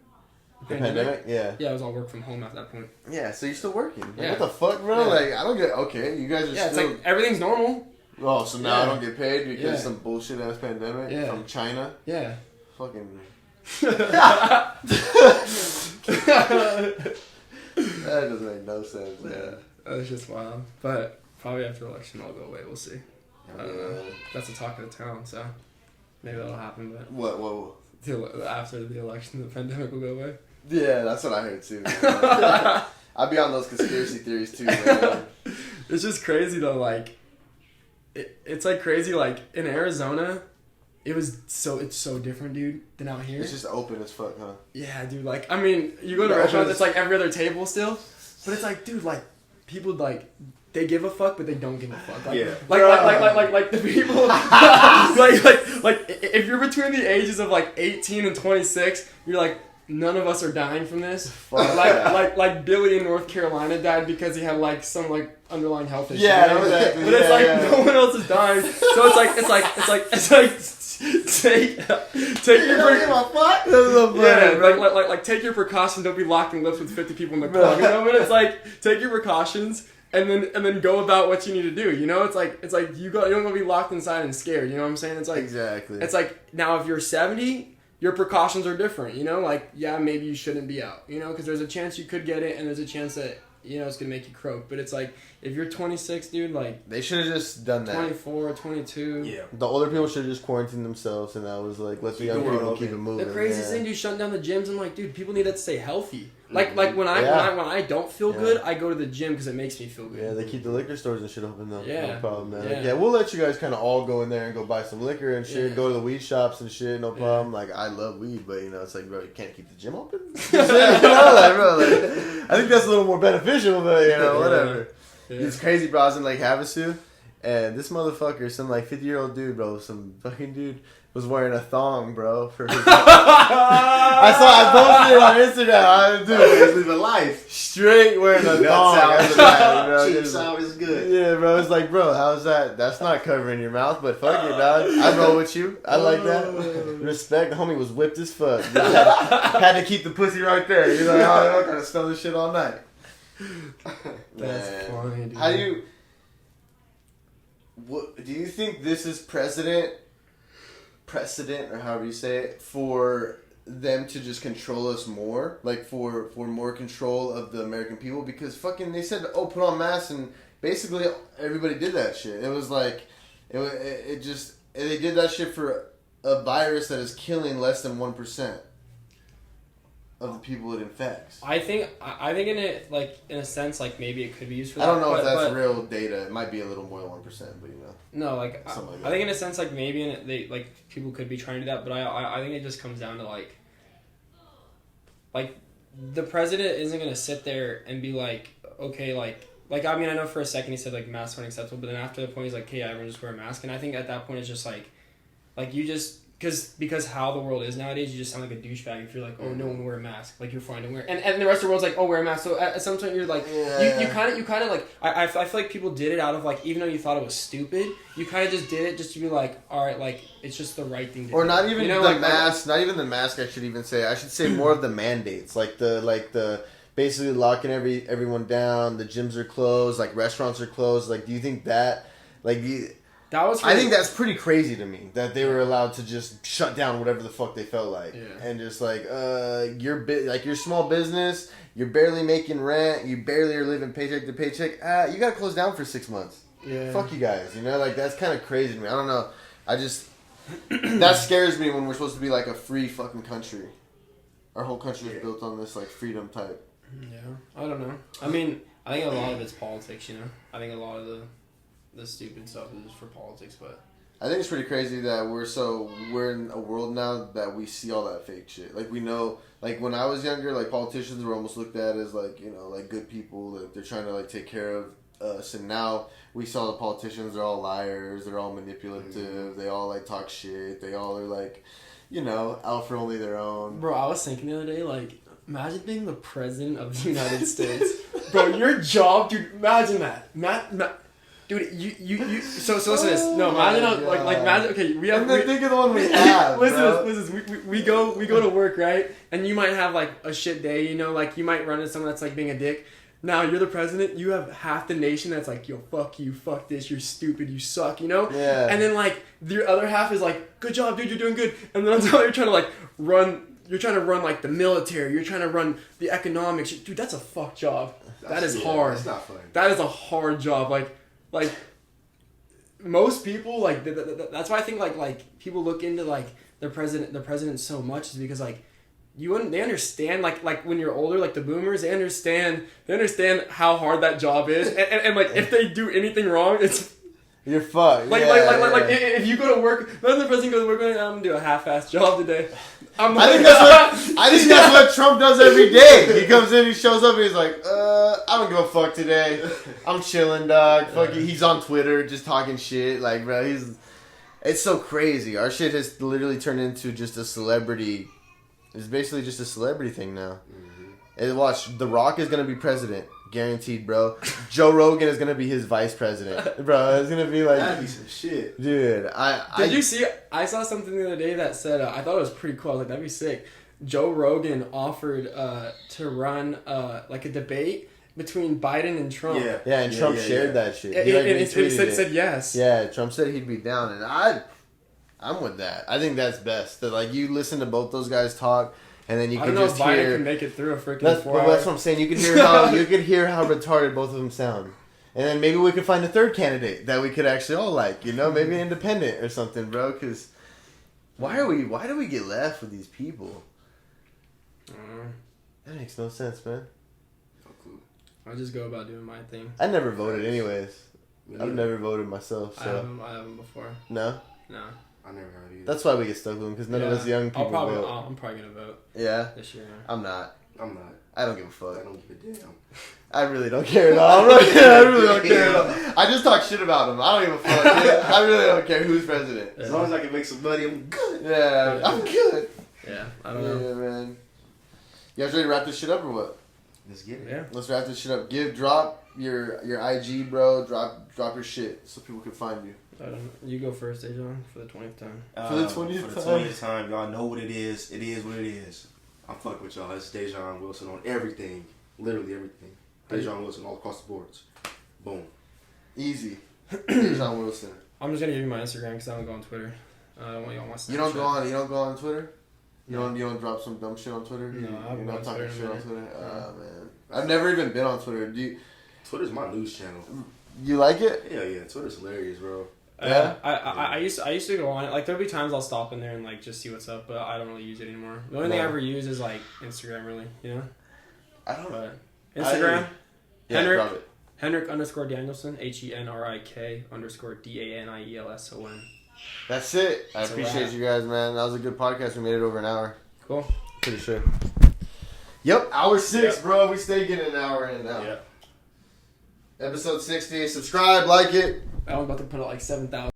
The pandemic? Yeah. Yeah, it was all work from home at that point. Yeah, so you're still working. Like, yeah. What the fuck, bro? Yeah. Like, I don't get... Okay, you guys are still... it's like everything's normal. Oh, so now I don't get paid because some bullshit-ass pandemic from China? Yeah. Fucking... That doesn't make no sense, man. Yeah, that's just wild. But probably after election, I'll go away. We'll see. I don't know. That's the talk of the town, so maybe that'll happen. But What? After the election, the pandemic will go away. Yeah, that's what I heard too. I'd be on those conspiracy theories too. Man. It's just crazy though. Like, it's like crazy. Like in Arizona, it's so different, dude, than out here. It's just open as fuck, huh? Yeah, dude. Like, I mean, you go to restaurants, it's like every other table still, but it's like, dude, like people like. They give a fuck, but they don't give a fuck. Like, like the people, like if you're between the ages of like 18 and 26, you're like none of us are dying from this. Fuck Like Billy in North Carolina died because he had like some like underlying health issue. Yeah, you know? exactly. But it's Yeah, like yeah. no one else is dying. So it's like take your like take your precautions. Don't be locking lips with 50 people in the club. You know, but it's like take your precautions. And then go about what you need to do. You know, it's like you don't want to be locked inside and scared. You know what I'm saying? It's like exactly. It's like now if you're 70, your precautions are different. You know, like yeah, maybe you shouldn't be out. You know, because there's a chance you could get it, and there's a chance that you know it's gonna make you croak. But it's like if you're 26, dude, like they should have just done that. 24, 22. Yeah. The older people should have just quarantined themselves, and that was like let the young people keep it moving. The craziest thing, dude, shutting down the gyms. I'm like, dude, people need that to stay healthy. Like when I don't feel good, I go to the gym because it makes me feel good. Yeah, they keep the liquor stores and shit open though. Yeah. No problem, man. Yeah. Like, yeah, we'll let you guys kind of all go in there and go buy some liquor and shit. Yeah. Go to the weed shops and shit. No problem. Like I love weed, but you know it's like, bro, you can't keep the gym open. You know, like, bro, like, I think that's a little more beneficial, but you know, whatever. Yeah. It's crazy, bro. I was in like Havasu, and this motherfucker, some like 50-year-old dude, bro, some fucking dude was wearing a thong, bro, for his. I posted it on Instagram. I dude, He's living life. straight wearing a thong. That's Bro, Cheeks out is good. yeah, bro. It's like, bro, how's that? That's not covering your mouth, but fuck it, dog. I roll with you. I like that. Respect. The homie was whipped as fuck. Had to keep the pussy right there. You know, I'm not gonna smell this shit all night. That's Man. funny, dude. How do you? What do you think this is precedent, or however you say it, for them to just control us more, like for more control of the American people? Because fucking they said, oh, put on masks, and basically everybody did that shit. It was like, it just they did that shit for a virus that is killing less than 1% of the people it infects. I think in a sense like maybe it could be used for I that. don't know if that's but, real data. It might be a little more than 1%, but you know. No, like Something like I think in a sense like maybe they like people could be trying to do that, but I think it just comes down to like the president isn't gonna sit there and be like, okay, like I mean I know for a second he said like masks aren't acceptable, but then after the point he's like, hey, everyone just wear a mask, and I think at that point it's just like you just because how the world is nowadays, you just sound like a douchebag if you're like, oh, no one wear a mask, like you're fine to wear, and the rest of the world's like, oh, wear a mask. So at some point you're like, you kind of like, I feel like people did it out of like, even though you thought it was stupid, you kind of just did it just to be like, all right, like it's just the right thing to do. Or not even you know, the like, mask. Not even the mask. I should say more of the mandates, like the basically locking everyone down. The gyms are closed. Like restaurants are closed. Like, do you think that that was? I think that's pretty crazy to me that they were allowed to just shut down whatever the fuck they felt like, and just like your small business, you're barely making rent, you barely are living paycheck to paycheck. You gotta close down for 6 months. Yeah. Fuck you guys. You know, like that's kind of crazy to me. I don't know. I just that scares me when we're supposed to be like a free fucking country. Our whole country is built on this like freedom type. Yeah, I don't know. I mean, I think a lot of it's politics. You know, I think a lot of the stupid stuff is for politics, but I think it's pretty crazy that we're in a world now that we see all that fake shit. Like we know, like when I was younger, like politicians were almost looked at as like, you know, like good people, that they're trying to like take care of us. And now we saw the politicians are all liars, they're all manipulative, they all like talk shit, they all are like, you know, out for only their own. Bro, I was thinking the other day, like, imagine being the president of the United States. Bro, your job, dude. Imagine that. Dude, you. So listen to this. No, imagine imagine. Okay, we have. Think of the one we have. listen. We go to work, right? And you might have like a shit day. You know, like you might run into someone that's like being a dick. Now you're the president. You have half the nation that's like, yo, fuck you, fuck this, you're stupid, you suck. You know. Yeah. And then like the other half is like, good job, dude, you're doing good. And then on top you're trying to like run. You're trying to run like the military. You're trying to run the economics. Dude, that's a fuck job. That is hard. That's not fun. That is a hard job. Like most people like that's why I think like people look into like the president so much is because like they understand like when you're older, like the boomers, they understand how hard that job is, and like if they do anything wrong, it's you're fucked. Like if you go to work, imagine the president goes to work, I'm gonna do a half-assed job today. I think that's what Trump does every day. He comes in, he shows up, and he's like, I don't give a fuck today. I'm chilling, dog. Fuck you. He's on Twitter just talking shit. Like, bro, it's so crazy. Our shit has literally turned into just a celebrity It's basically just a celebrity thing now. And watch, The Rock is gonna be president, guaranteed, bro. Joe Rogan is gonna be his vice president, bro. It's gonna be like That'd be some shit, dude. Did you see? I saw something the other day that said I thought it was pretty cool. I was like, that'd be sick. Joe Rogan offered to run like a debate between Biden and Trump. Yeah, and Trump shared that shit. He It said yes. Yeah, Trump said he'd be down, and I'm with that. I think that's best. That like you listen to both those guys talk, and then you can just hear. I don't know if Biden can make it through a freaking 4 hours. That's what I'm saying. You can hear how retarded both of them sound, and then maybe we could find a third candidate that we could actually all like. You know, maybe an independent or something, bro. Because why do we get left with these people? That makes no sense, man. I'll just go about doing my thing. I never voted anyways. I've never voted myself. So. I haven't before. No? No. I never have either. That's why we get stuck with them, because none of us young people vote. I'm probably going to vote. Yeah? This year. I'm not. I don't give a fuck. I don't give a damn. I really don't care at all. I really don't care at all. I just talk shit about them. I don't give a fuck. I really don't care who's president. As long as I can make some money, I'm good. Yeah, I'm good. Yeah, I don't know. Yeah, man. You guys ready to wrap this shit up or what? Let's get it. Yeah. Let's wrap this shit up. Drop your IG, bro. Drop your shit so people can find you. You go first, Dejan, for the 20th time. For the 20th time? For the 20th time, y'all know what it is. It is what it is. I'm fucking with y'all. It's Dejan Wilson on everything. Literally everything. Dejan Wilson all across the boards. Boom. Easy. Dejan Wilson. I'm just gonna give you my Instagram because I don't go on Twitter. I don't want y'all want Snapchat. You don't go on Twitter? You don't drop some dumb shit on Twitter? No, I'm not talking shit on Twitter. Yeah. Oh man, I've never even been on Twitter. Twitter's my news channel. You like it? Yeah. Twitter's hilarious, bro. Yeah. I used to go on it. Like there'll be times I'll stop in there and like just see what's up, but I don't really use it anymore. The only thing I ever use is like Instagram, really. You know. I don't know. Instagram. Henrik. Henrik _Danielson. HENRIK_DANIELSON. That's it. I appreciate you guys, man. That was a good podcast. We made it over an hour. Cool. Pretty sure. Yep, hour 6, bro. We stay getting an hour in now. Yeah. Episode 60. Subscribe, like it. I was about to put it like 7,000.